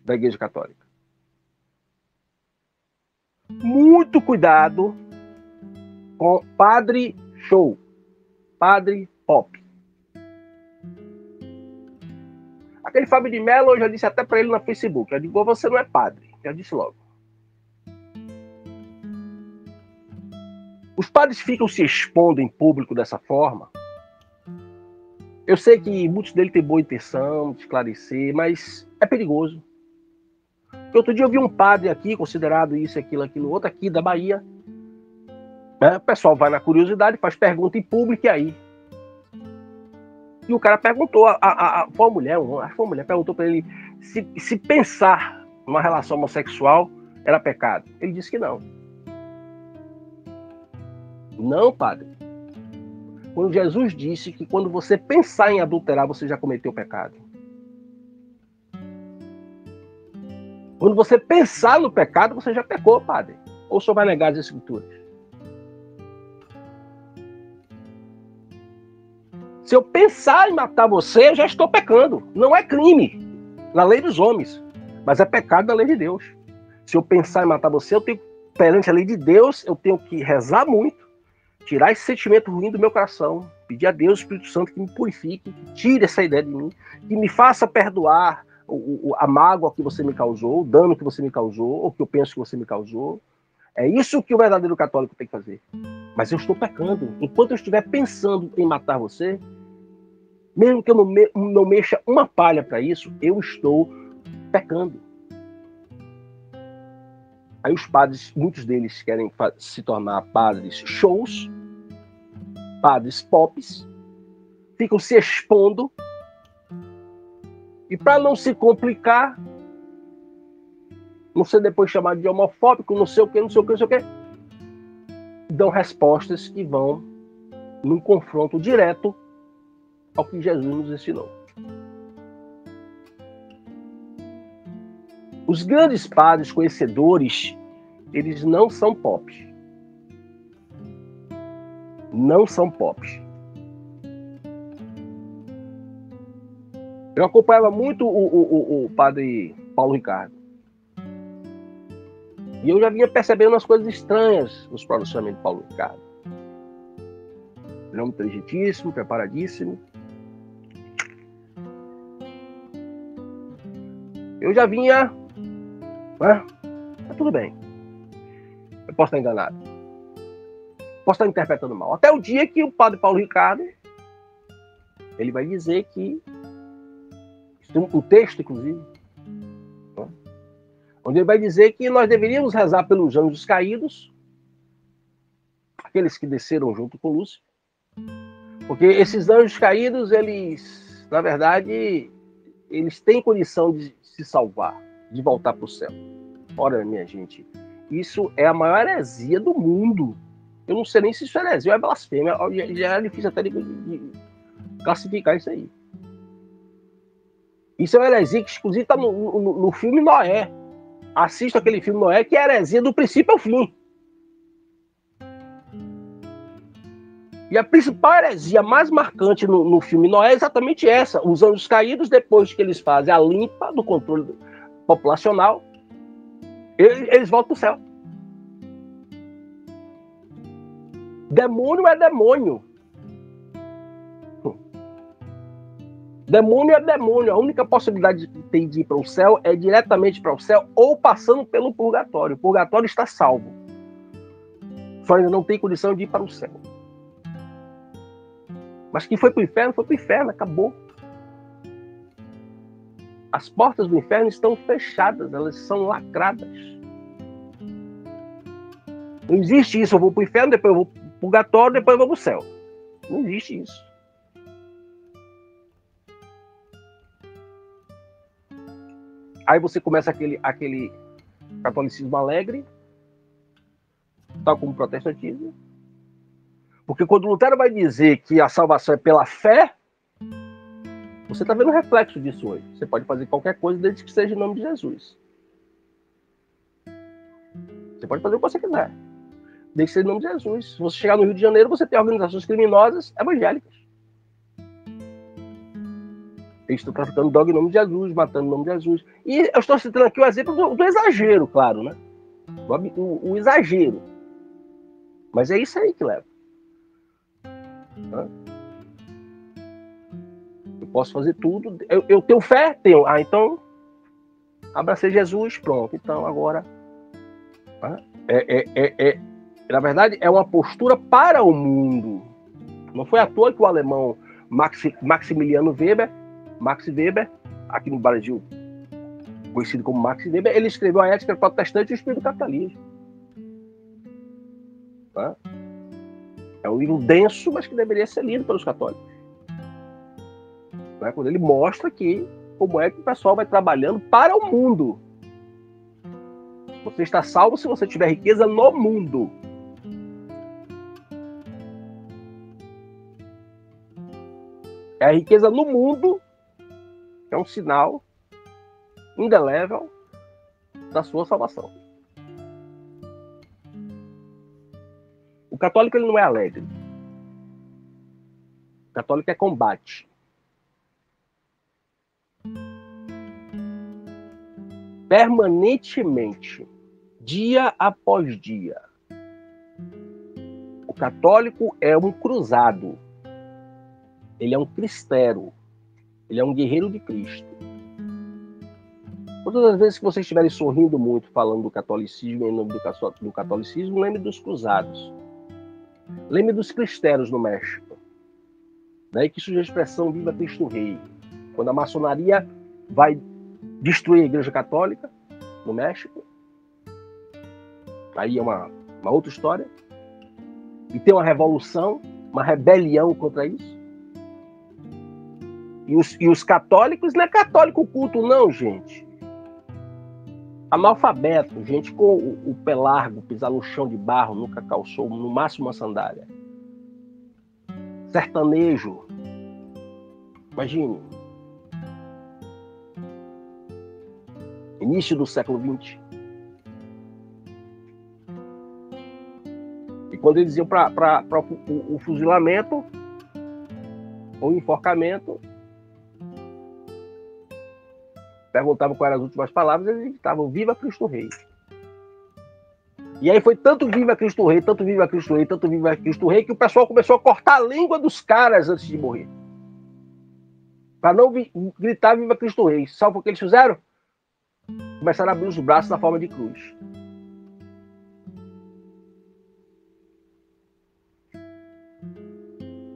da Igreja Católica. Muito cuidado com padre show, padre pop. Aquele Fábio de Mello, eu já disse até para ele no Facebook, eu digo, você não é padre, já disse logo. Os padres ficam se expondo em público dessa forma. Eu sei que muitos deles têm boa intenção de esclarecer, mas é perigoso. Outro dia eu vi um padre aqui, considerado isso, aquilo, outro, aqui da Bahia. O pessoal vai na curiosidade, faz pergunta em público, e aí? E o cara perguntou, foi uma mulher, acho que foi uma mulher, perguntou para ele se pensar numa relação homossexual era pecado. Ele disse que não. Não, padre. Quando Jesus disse que quando você pensar em adulterar, você já cometeu pecado. Quando você pensar no pecado, você já pecou, padre. Ou o senhor vai negar as escrituras? Se eu pensar em matar você, eu já estou pecando. Não é crime na lei dos homens, mas é pecado na lei de Deus. Se eu pensar em matar você, eu tenho, perante a lei de Deus, eu tenho que rezar muito, tirar esse sentimento ruim do meu coração, pedir a Deus, o Espírito Santo, que me purifique, que tire essa ideia de mim, que me faça perdoar a mágoa que você me causou, o dano que você me causou, ou que eu penso que você me causou. É isso que o verdadeiro católico tem que fazer. Mas eu estou pecando. Enquanto eu estiver pensando em matar você, mesmo que eu não mexa uma palha para isso, eu estou pecando. Aí os padres, muitos deles querem se tornar padres shows, padres pops, ficam se expondo, e para não se complicar, não ser depois chamado de homofóbico, não sei o que, dão respostas que vão num confronto direto ao que Jesus nos ensinou. Os grandes padres conhecedores, eles não são pop. Não são pop. Eu acompanhava muito o padre Paulo Ricardo. E eu já vinha percebendo umas coisas estranhas nos pronunciamentos de Paulo Ricardo. Ele é um inteligentíssimo, preparadíssimo. Eu já vinha... Mas tudo bem. Eu posso estar enganado. Posso estar interpretando mal. Até o dia que o padre Paulo Ricardo, ele vai dizer que... um texto, inclusive, onde ele vai dizer que nós deveríamos rezar pelos anjos caídos, aqueles que desceram junto com Lúcifer, porque esses anjos caídos, eles, na verdade, eles têm condição de se salvar, de voltar para o céu. Ora, minha gente, isso é a maior heresia do mundo. Eu não sei nem se isso é heresia ou é blasfêmia, já é difícil até de classificar isso aí. Isso é uma heresia que, inclusive, está no filme Noé. Assista aquele filme Noé, que é heresia do princípio ao fim. E a principal heresia mais marcante no filme Noé é exatamente essa. Os anjos caídos, depois que eles fazem a limpa do controle populacional, eles voltam para o céu. Demônio é demônio. Demônio é demônio. A única possibilidade que tem de ir para o céu é diretamente para o céu ou passando pelo purgatório. O purgatório está salvo. Só ainda não tem condição de ir para o céu. Mas quem foi para o inferno, acabou. As portas do inferno estão fechadas, elas são lacradas. Não existe isso, eu vou para o inferno, depois eu vou para o purgatório, depois eu vou para o céu. Não existe isso. Aí você começa aquele catolicismo alegre, tal como o protestantismo. Porque quando Lutero vai dizer que a salvação é pela fé, você está vendo o reflexo disso hoje. Você pode fazer qualquer coisa desde que seja em nome de Jesus. Você pode fazer o que você quiser, desde que seja em nome de Jesus. Se você chegar no Rio de Janeiro, você tem organizações criminosas evangélicas. Eles estão traficando droga em nome de Jesus, matando em nome de Jesus. E eu estou citando aqui o exemplo do exagero, claro, né? O exagero. Mas é isso aí que leva. Eu posso fazer tudo. Eu tenho fé? Tenho. Ah, então abracei Jesus, pronto. Então agora na verdade é uma postura para o mundo. Não foi à toa que o alemão Maximiliano Weber, Max Weber, aqui no Brasil conhecido como Max Weber, ele escreveu a Ética Protestante e o Espírito do Capitalismo. É um livro denso, mas que deveria ser lido pelos católicos. Quando ele mostra como é que o pessoal vai trabalhando para o mundo. Você está salvo se você tiver riqueza no mundo. É a riqueza no mundo que é um sinal indelével da sua salvação. O católico ele não é alegre. O católico é combate. Permanentemente, dia após dia. O católico é um cruzado. Ele é um cristero. Ele é um guerreiro de Cristo. Todas as vezes que vocês estiverem sorrindo muito falando do catolicismo, em nome do catolicismo, lembre dos cruzados. Lembre dos cristeros no México. Daí que surge a expressão Viva Cristo Rei. Quando a maçonaria vai destruir a Igreja Católica no México, aí é uma outra história. E tem uma revolução, uma rebelião contra isso. E os católicos, não é católico culto não, gente. Analfabeto, gente com o pé largo, pisar no chão de barro, nunca calçou, no máximo uma sandália. Sertanejo. Imagine. Início do século XX. E quando eles iam para o fuzilamento ou enforcamento, perguntavam quais eram as últimas palavras, eles gritavam Viva Cristo Rei. E aí foi tanto Viva Cristo Rei, tanto Viva Cristo Rei, tanto Viva Cristo Rei, que o pessoal começou a cortar a língua dos caras antes de morrer. Para não gritar Viva Cristo Rei. Sabe o que eles fizeram? Começaram a abrir os braços na forma de cruz.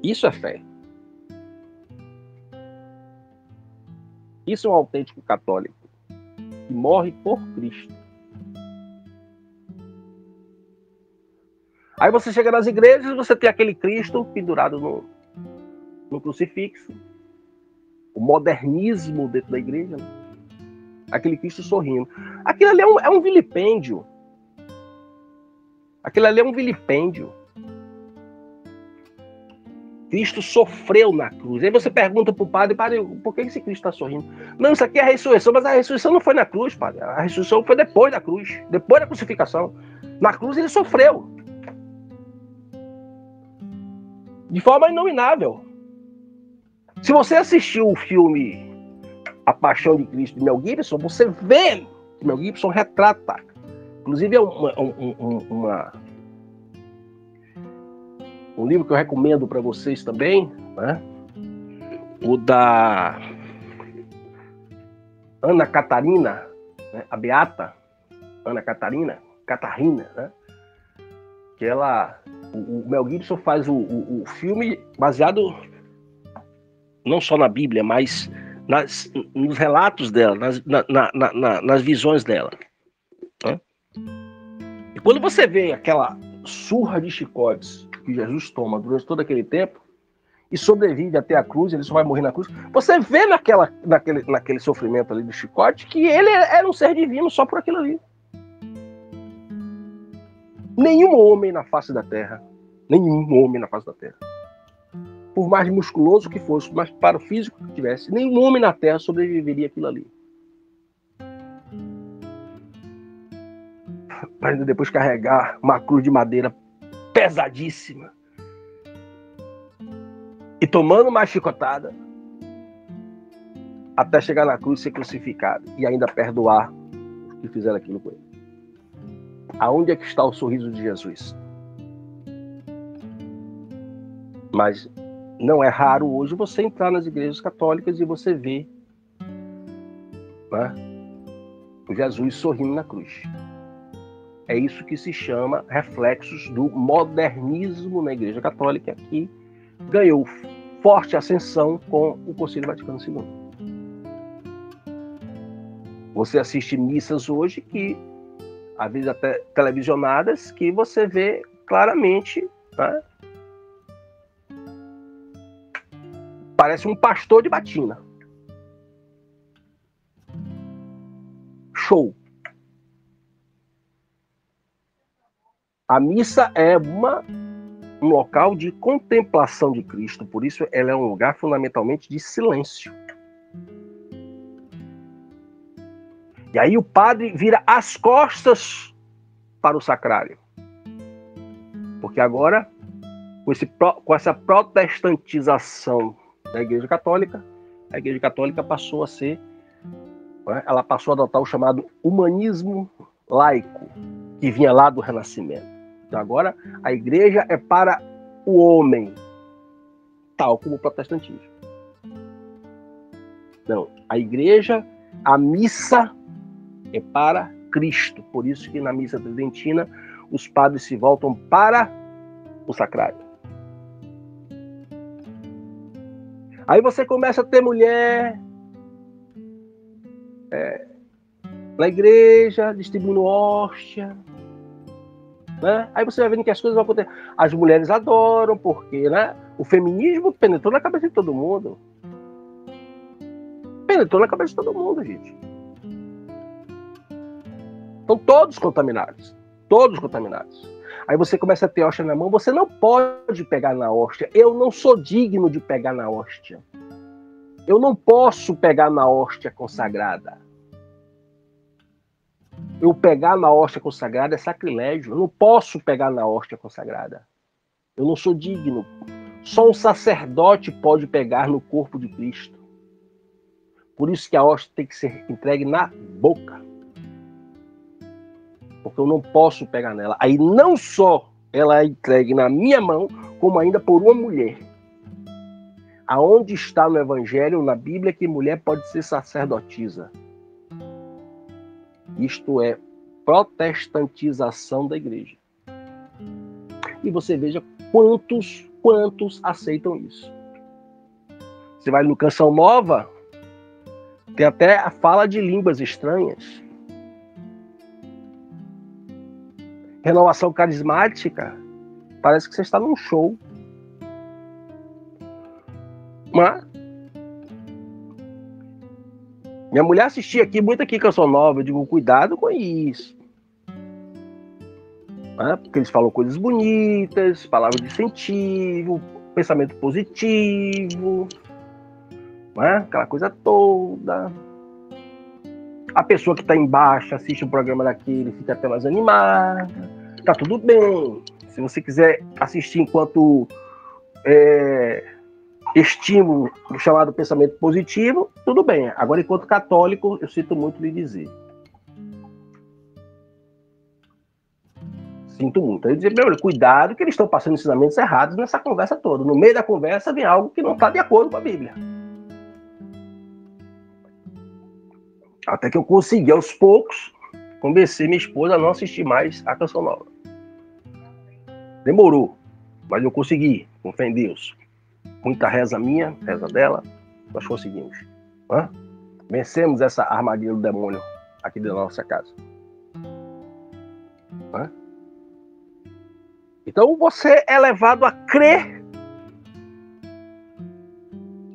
Isso é fé. Isso é um autêntico católico que morre por Cristo. Aí você chega nas igrejas e você tem aquele Cristo pendurado no crucifixo. O modernismo dentro da igreja. Né? Aquele Cristo sorrindo. Aquilo ali é um vilipêndio. Aquilo ali é um vilipêndio. Cristo sofreu na cruz. Aí você pergunta para o padre, por que esse Cristo está sorrindo? Não, isso aqui é a ressurreição, mas a ressurreição não foi na cruz, padre. A ressurreição foi depois da cruz, depois da crucificação. Na cruz ele sofreu. De forma inominável. Se você assistiu o filme A Paixão de Cristo de Mel Gibson, você vê que Mel Gibson retrata. Inclusive é um livro que eu recomendo para vocês também, né? O da Ana Catarina, né? A Beata Ana Catarina, né? Que o Mel Gibson faz o filme baseado não só na Bíblia, mas nos relatos dela, nas visões dela. Né? E quando você vê aquela surra de chicotes que Jesus toma durante todo aquele tempo, e sobrevive até a cruz, ele só vai morrer na cruz, você vê naquele sofrimento ali do chicote que ele era um ser divino só por aquilo ali. Nenhum homem na face da terra, por mais musculoso que fosse, mais para o físico que tivesse, nenhum homem na terra sobreviveria aquilo ali. Para ainda depois carregar uma cruz de madeira pesadíssima e tomando uma chicotada até chegar na cruz e ser crucificado e ainda perdoar os que fizeram aquilo com ele. Aonde é que está o sorriso de Jesus? Mas não é raro hoje você entrar nas igrejas católicas e você ver, né, Jesus sorrindo na cruz. É isso que se chama reflexos do modernismo na Igreja Católica, que ganhou forte ascensão com o Concílio Vaticano II. Você assiste missas hoje que, às vezes até televisionadas, que você vê claramente, né, parece um pastor de batina. Show. A missa é um local de contemplação de Cristo, por isso ela é um lugar fundamentalmente de silêncio. E aí o padre vira as costas para o sacrário. Porque agora, com essa protestantização da Igreja Católica, a Igreja Católica passou a ser, ela passou a adotar o chamado humanismo laico, que vinha lá do Renascimento. Então agora a igreja é para o homem, tal como o protestantismo. Não, a igreja, a missa é para Cristo. Por isso que na missa tridentina os padres se voltam para o sacrário. Aí você começa a ter mulher na igreja, distribuindo hóstia. Né? Aí você vai vendo que as coisas vão acontecer. As mulheres adoram, porque, né, o feminismo penetrou na cabeça de todo mundo. Penetrou na cabeça de todo mundo, gente. Estão todos contaminados. Todos contaminados. Aí você começa a ter hóstia na mão, você não pode pegar na hóstia. Eu não sou digno de pegar na hóstia. Eu não posso pegar na hóstia consagrada. Eu pegar na hóstia consagrada é sacrilégio. Eu não posso pegar na hóstia consagrada. Eu não sou digno. Só um sacerdote pode pegar no corpo de Cristo. Por isso que a hóstia tem que ser entregue na boca. Porque eu não posso pegar nela. Aí não só ela é entregue na minha mão, como ainda por uma mulher. Aonde está no Evangelho, na Bíblia, que mulher pode ser sacerdotisa? Isto é protestantização da igreja. E você veja quantos aceitam isso. Você vai no Canção Nova, tem até a fala de línguas estranhas. Renovação carismática, parece que você está num show. Mas minha mulher assistia aqui, muito aqui Canção Nova, eu digo, cuidado com isso. Porque eles falam coisas bonitas, palavras de incentivo, pensamento positivo, aquela coisa toda. A pessoa que está embaixo assiste um programa daquele, fica até mais animada. Tá tudo bem. Se você quiser assistir enquanto estímulo do chamado pensamento positivo, tudo bem. Agora, enquanto católico, eu sinto muito lhe dizer. Sinto muito. Eu dizer, meu, cuidado que eles estão passando ensinamentos errados nessa conversa toda. No meio da conversa vem algo que não está de acordo com a Bíblia. Até que eu consegui, aos poucos, convencer minha esposa a não assistir mais a Canção Nova. Demorou, mas eu consegui, com fé em Deus. Muita reza minha, reza dela, nós conseguimos. Hã? Vencemos essa armadilha do demônio aqui dentro da nossa casa. Hã? Então você é levado a crer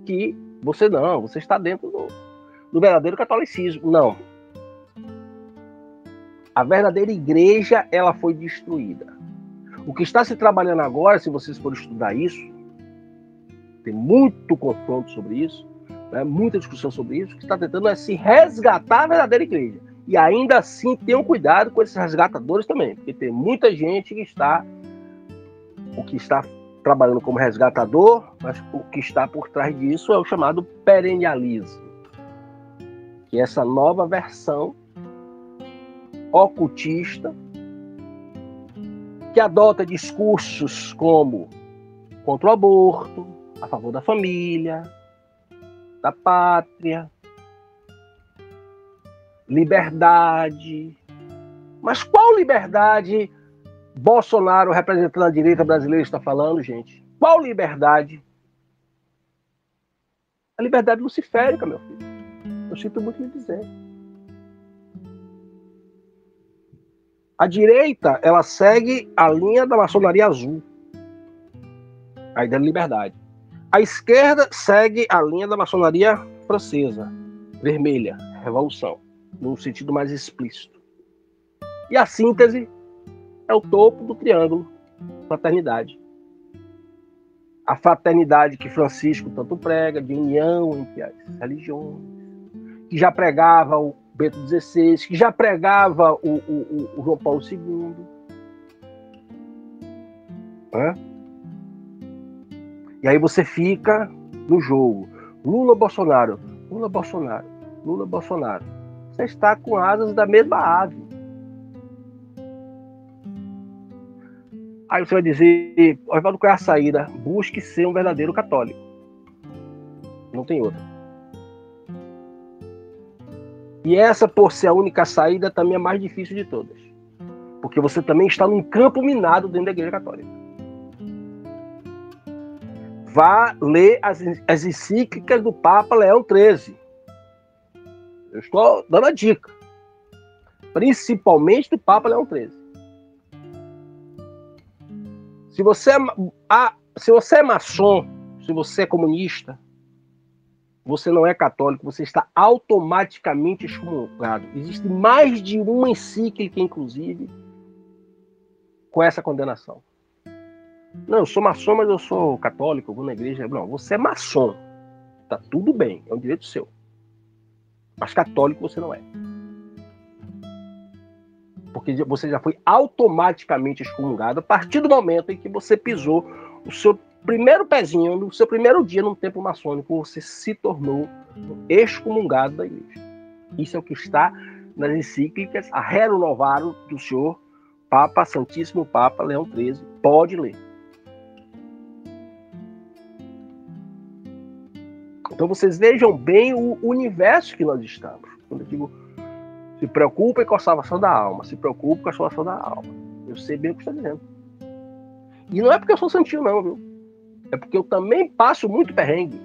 que você está dentro do verdadeiro catolicismo. Não. A verdadeira igreja, ela foi destruída. O que está se trabalhando agora, se vocês forem estudar isso, tem muito confronto sobre isso, né, muita discussão sobre isso, o que está tentando é se resgatar a verdadeira igreja. E ainda assim, tenham cuidado com esses resgatadores também, porque tem muita gente que está trabalhando como resgatador, mas o que está por trás disso é o chamado perennialismo, que é essa nova versão ocultista que adota discursos como contra o aborto, a favor da família, da pátria, liberdade. Mas qual liberdade Bolsonaro, representando a direita brasileira, está falando, gente? Qual liberdade? A liberdade luciférica, meu filho. Eu sinto muito lhe dizer. A direita, ela segue a linha da maçonaria azul, a ideia de liberdade. A esquerda segue a linha da maçonaria francesa, vermelha, revolução, num sentido mais explícito. E a síntese é o topo do triângulo, fraternidade. A fraternidade que Francisco tanto prega, de união entre as religiões, que já pregava o Bento XVI, que já pregava o João Paulo II. E aí você fica no jogo. Lula, Bolsonaro. Lula, Bolsonaro. Lula, Bolsonaro. Você está com asas da mesma ave. Aí você vai dizer, Oswaldo, qual é a saída? Busque ser um verdadeiro católico. Não tem outra. E essa, por ser a única saída, também é a mais difícil de todas. Porque você também está num campo minado dentro da Igreja Católica. Vá ler as encíclicas do Papa Leão XIII. Eu estou dando a dica. Principalmente do Papa Leão XIII. Se você é maçom, se você é comunista, você não é católico, você está automaticamente excomungado. Existe mais de uma encíclica, inclusive, com essa condenação. Não, eu sou maçom, mas eu sou católico, eu vou na igreja. Não, você é maçom. Tá tudo bem, é um direito seu. Mas católico você não é. Porque você já foi automaticamente excomungado a partir do momento em que você pisou o seu primeiro pezinho, no seu primeiro dia no templo maçônico, você se tornou excomungado da igreja. Isso é o que está nas encíclicas a renovar do senhor Papa, Santíssimo Papa Leão XIII. Pode ler. Então vocês vejam bem o universo que nós estamos. Quando eu digo, se preocupem com a salvação da alma, se preocupem com a salvação da alma. Eu sei bem o que está dizendo. E não é porque eu sou santinho, não, viu? É porque eu também passo muito perrengue.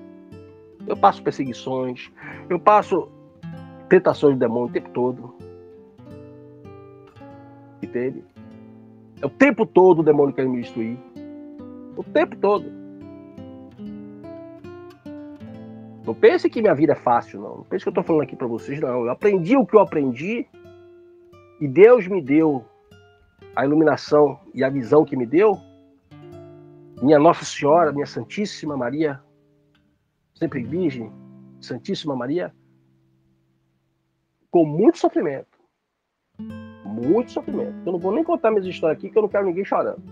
Eu passo perseguições, eu passo tentações do demônio o tempo todo. Entende? É o tempo todo o demônio quer me destruir. O tempo todo. Não pense que minha vida é fácil, não. Não pense que eu estou falando aqui para vocês, não. Eu aprendi o que eu aprendi e Deus me deu a iluminação e a visão que me deu. Minha Nossa Senhora, minha Santíssima Maria, sempre virgem, Santíssima Maria, com muito sofrimento. Muito sofrimento. Eu não vou nem contar minhas histórias aqui, que eu não quero ninguém chorando.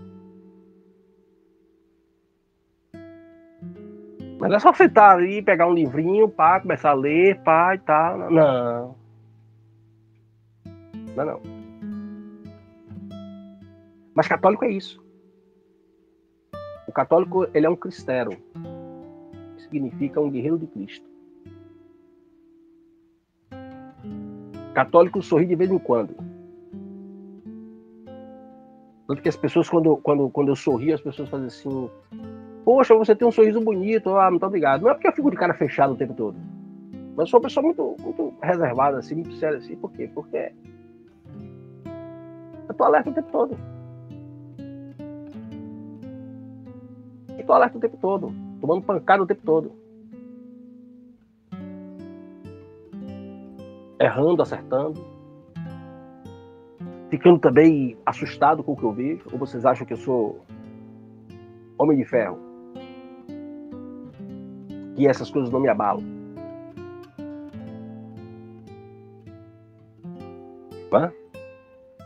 Mas não é só sentar ali, pegar um livrinho, pá, começar a ler, pá, e tal. Não. Não, não. Mas católico é isso. O católico, ele é um cristero, que significa um guerreiro de Cristo. Católico sorri de vez em quando. Tanto que as pessoas, quando eu sorrio, as pessoas fazem assim: poxa, você tem um sorriso bonito, muito obrigado. Não é porque eu fico de cara fechada o tempo todo. Mas eu sou uma pessoa muito, muito reservada, assim, muito séria, assim. Por quê? Porque eu tô alerta o tempo todo. Eu tô alerta o tempo todo. Tomando pancada o tempo todo. Errando, acertando. Ficando também assustado com o que eu vejo. Ou vocês acham que eu sou homem de ferro? Que essas coisas não me abalam? Hã?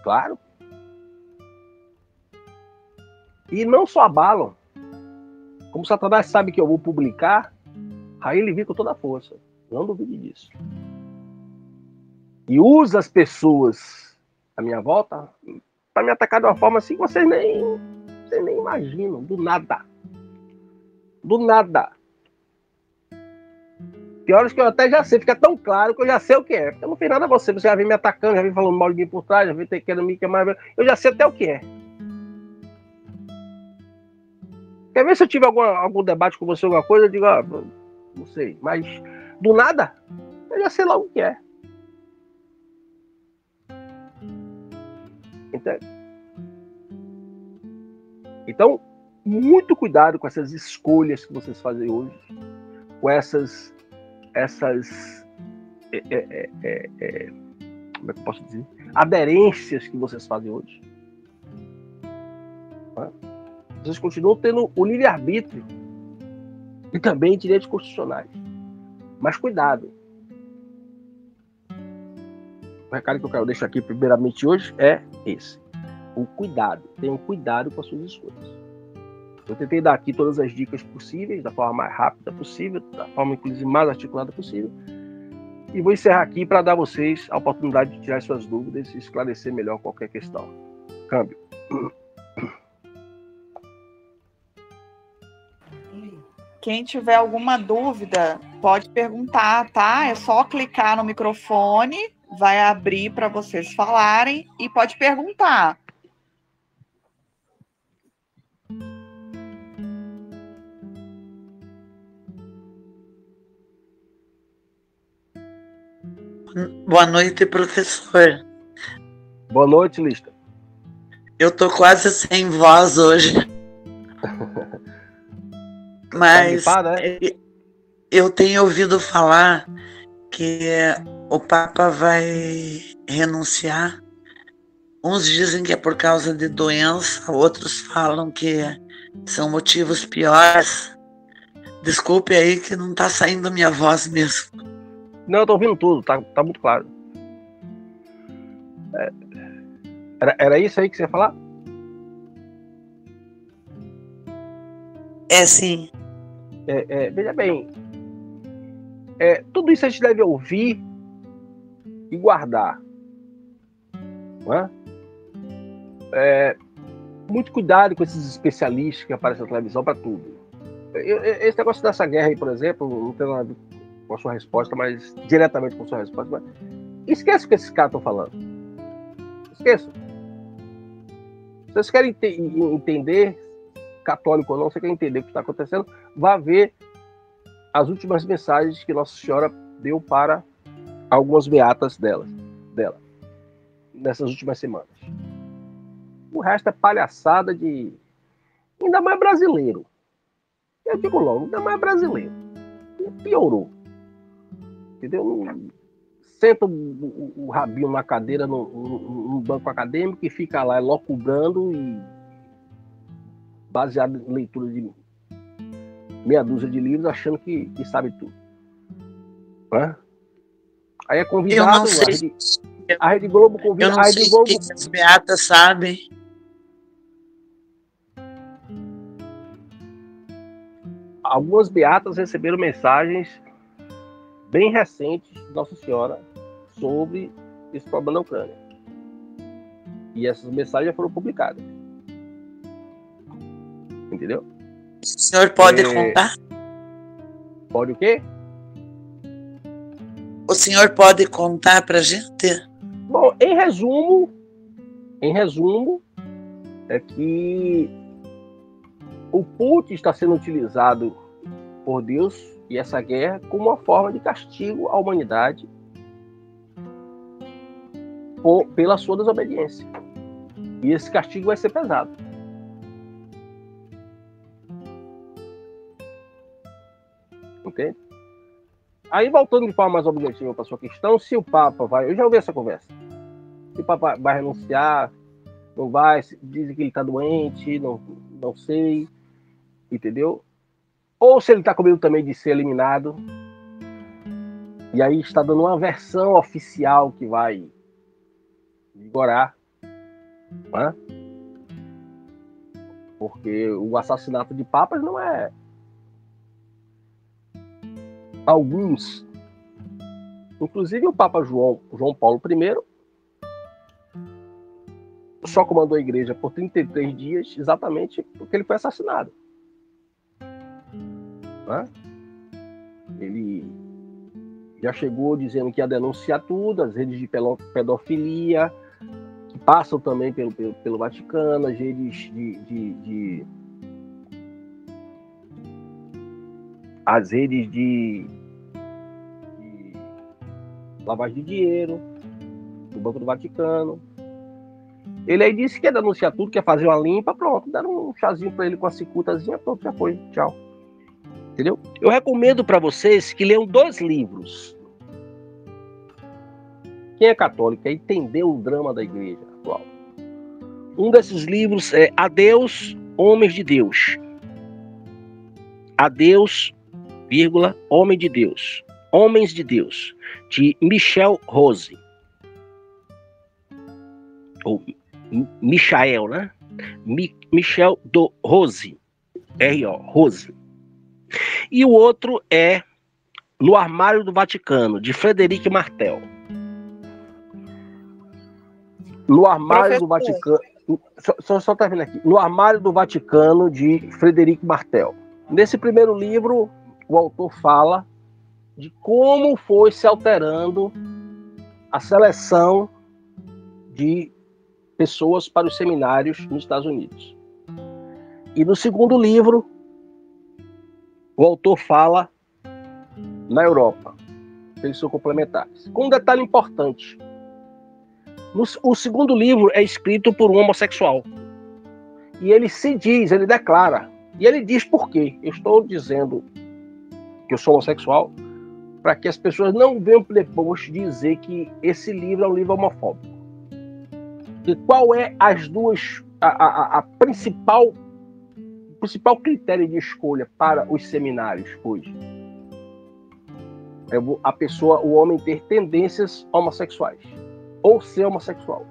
Claro. E não só abalam. Como Satanás sabe que eu vou publicar, aí ele vem com toda a força. Não duvide disso. E usa as pessoas à minha volta para me atacar de uma forma assim que vocês nem imaginam. Do nada. Do nada. Pior que eu até já sei. Fica tão claro que eu já sei o que é. Eu não fiz nada a você. Você já vem me atacando, já vem falando mal de mim por trás, já vem querendo me queimar. Eu já sei até o que é. Quer ver se eu tiver algum debate com você, alguma coisa? Eu digo, não sei. Mas do nada, eu já sei logo o que é. Entende? Então, muito cuidado com essas escolhas que vocês fazem hoje, com essas como é que eu posso dizer? Aderências que vocês fazem hoje. Vocês continuam tendo o livre-arbítrio e também direitos constitucionais. Mas cuidado. O recado que eu quero deixar aqui primeiramente hoje é esse. O cuidado. Tenham cuidado com as suas escolhas. Eu tentei dar aqui todas as dicas possíveis, da forma mais rápida possível, da forma inclusive mais articulada possível. E vou encerrar aqui para dar a vocês a oportunidade de tirar suas dúvidas e esclarecer melhor qualquer questão. Câmbio.
Quem tiver alguma dúvida, pode perguntar, tá? É só clicar no microfone, vai abrir para vocês falarem e pode perguntar.
Boa noite, professor.
Boa noite, Lista.
Eu tô quase sem voz hoje. Mas eu tenho ouvido falar que o Papa vai renunciar. Uns dizem que é por causa de doença, outros falam que são motivos piores. Desculpe aí que não tá saindo minha voz mesmo.
Não, eu tô ouvindo tudo, tá muito claro. Era isso aí que você ia falar?
É, sim.
Veja bem, tudo isso a gente deve ouvir e guardar. Não é? Muito cuidado com esses especialistas que aparecem na televisão para tudo. Esse negócio dessa guerra aí, por exemplo, não tem nada a ver com a sua resposta, mas diretamente com a sua resposta. Mas esqueça o que esses caras estão falando. Esqueça. Se vocês querem entender, católico ou não, você quer entender o que está acontecendo, vá ver as últimas mensagens que Nossa Senhora deu para algumas beatas dela nessas últimas semanas. O resto é palhaçada de... Ainda mais brasileiro. Eu digo logo, ainda mais brasileiro. E piorou. Entendeu? Senta o rabinho na cadeira, num banco acadêmico e fica lá locubrando e baseado em leitura de meia dúzia de livros, achando que sabe tudo. Aí é convidado...
Eu não sei.
A Rede Globo convida...
Eu não sei o que as beatas sabem.
Algumas beatas receberam mensagens bem recentes de Nossa Senhora sobre esse problema na Ucrânia. E essas mensagens foram publicadas. Entendeu?
O senhor pode contar?
Pode o quê?
O senhor pode contar pra gente?
Bom, em resumo, é que o Putin está sendo utilizado por Deus e essa guerra como uma forma de castigo à humanidade pela sua desobediência. E esse castigo vai ser pesado. Entende? Aí, voltando de forma mais objetiva para a sua questão, se o Papa vai... Eu já ouvi essa conversa. Se o Papa vai renunciar, não vai, dizem que ele está doente, não sei, entendeu? Ou se ele está com medo também de ser eliminado, e aí está dando uma versão oficial que vai vigorar, né? Porque o assassinato de papas não é... Alguns, inclusive o Papa João Paulo I, só comandou a igreja por 33 dias, exatamente porque ele foi assassinado. Né? Ele já chegou dizendo que ia denunciar tudo, as redes de pedofilia, que passam também pelo Vaticano, as redes as redes de lavagem de dinheiro do Banco do Vaticano. Ele aí disse que ia denunciar tudo, que ia fazer uma limpa, pronto, deram um chazinho para ele com a cicutazinha, pronto, já foi, tchau. Entendeu? Eu recomendo para vocês que leiam 2 livros. Quem é católico e entendeu o drama da igreja atual. Um desses livros é Adeus, Homens de Deus. Adeus, Homem de Deus. Homens de Deus, de Michel Rose. Ou Michael, né? Michel do Rose. R.O. Rose. E o outro é No Armário do Vaticano, de Frederic Martel. No Armário do Vaticano... Só terminar aqui. No Armário do Vaticano, de Frederic Martel. Nesse primeiro livro, o autor fala de como foi se alterando a seleção de pessoas para os seminários nos Estados Unidos. E no segundo livro, o autor fala na Europa. Eles são complementares. Com um detalhe importante. O segundo livro é escrito por um homossexual. E ele se diz, ele declara. E ele diz por quê. Eu estou dizendo que eu sou homossexual para que as pessoas não venham depois dizer que esse livro é um livro homofóbico. E qual é a principal critério de escolha para os seminários hoje? É o homem ter tendências homossexuais ou ser homossexual.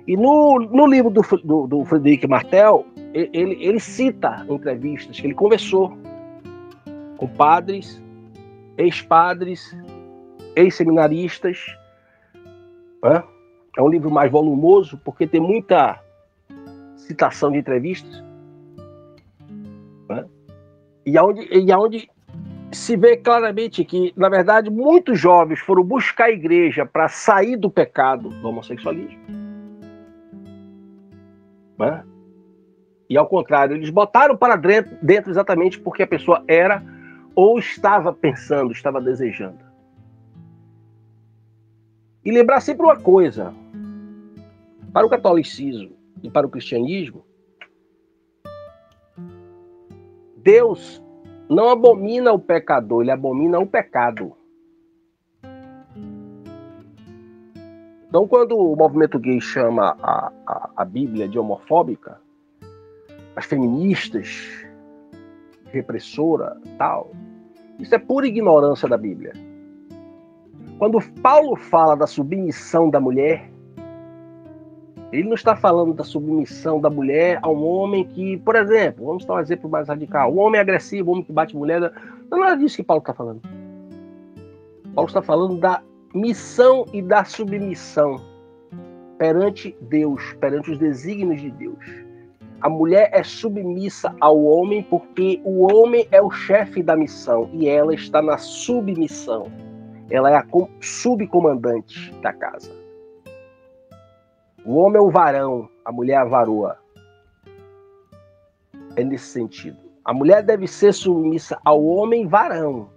E no livro do Frederic Martel, ele cita entrevistas que ele conversou com padres, ex-padres, ex-seminaristas. Né? É um livro mais volumoso, porque tem muita citação de entrevistas. Né? E aonde se vê claramente que, na verdade, muitos jovens foram buscar a igreja para sair do pecado do homossexualismo. Né? E, ao contrário, eles botaram para dentro exatamente porque a pessoa era ou estava pensando, estava desejando. E lembrar sempre uma coisa. Para o catolicismo e para o cristianismo, Deus não abomina o pecador, ele abomina o pecado. Então, quando o movimento gay chama a Bíblia de homofóbica, as feministas, repressora, tal, isso é pura ignorância da Bíblia. Quando Paulo fala da submissão da mulher, ele não está falando da submissão da mulher a um homem que, por exemplo, vamos dar um exemplo mais radical, um homem agressivo, um homem que bate mulher, não é disso que Paulo está falando. Paulo está falando da missão e da submissão perante Deus, perante os desígnios de Deus. A mulher é submissa ao homem porque o homem é o chefe da missão e ela está na submissão. Ela é a subcomandante da casa. O homem é o varão, a mulher é a varoa. É nesse sentido. A mulher deve ser submissa ao homem varão.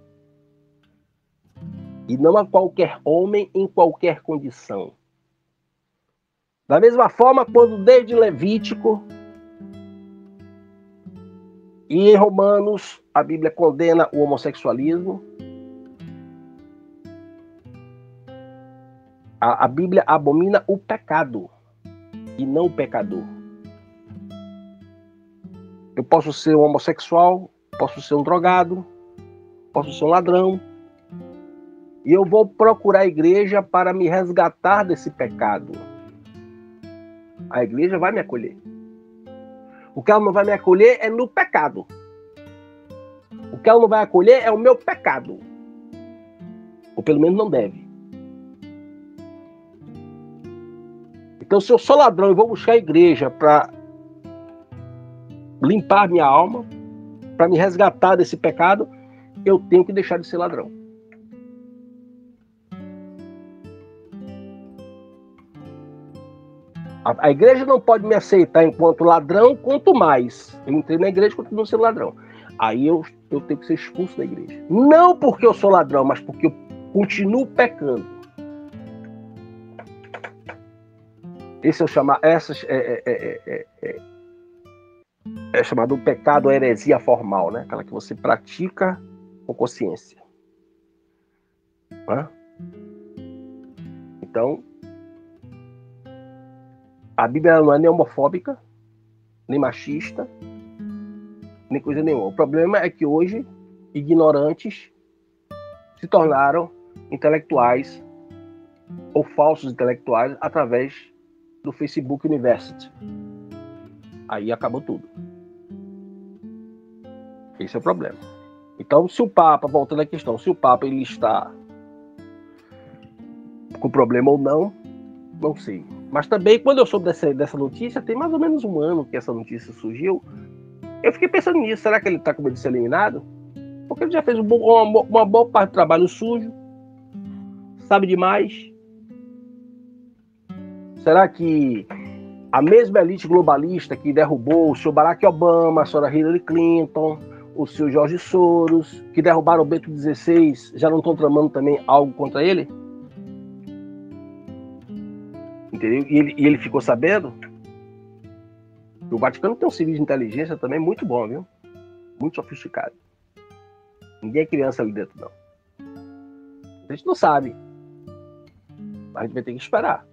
E não a qualquer homem em qualquer condição. Da mesma forma, quando desde Levítico e em Romanos a Bíblia condena o homossexualismo, a Bíblia abomina o pecado e não o pecador. Eu posso ser um homossexual, posso ser um drogado, posso ser um ladrão, e eu vou procurar a igreja para me resgatar desse pecado. A igreja vai me acolher. O que ela não vai me acolher é no pecado. O que ela não vai acolher é o meu pecado. Ou pelo menos não deve. Então, se eu sou ladrão e vou buscar a igreja para limpar minha alma, para me resgatar desse pecado, eu tenho que deixar de ser ladrão. A igreja não pode me aceitar enquanto ladrão, quanto mais. Eu entrei na igreja e continuo sendo ladrão. Aí eu tenho que ser expulso da igreja. Não porque eu sou ladrão, mas porque eu continuo pecando. Esse é chamado o pecado, a heresia formal, né? Aquela que você pratica com consciência. Então, a Bíblia não é nem homofóbica, nem machista, nem coisa nenhuma. O problema é que hoje, ignorantes se tornaram intelectuais ou falsos intelectuais através do Facebook University. Aí acabou tudo. Esse é o problema. Então, se o Papa, voltando à questão, se o Papa ele está com problema ou não, não sei. Mas também, quando eu soube dessa notícia, tem mais ou menos um ano que essa notícia surgiu, eu fiquei pensando nisso. Será que ele está com medo de ser eliminado? Porque ele já fez uma boa parte do trabalho sujo, sabe demais. Será que a mesma elite globalista que derrubou o senhor Barack Obama, a senhora Hillary Clinton, o senhor George Soros, que derrubaram o Bento XVI, já não estão tramando também algo contra ele? Entendeu? E ele ficou sabendo? O Vaticano tem um serviço de inteligência também muito bom, viu? Muito sofisticado. Ninguém é criança ali dentro, não. A gente não sabe. Mas a gente vai ter que esperar.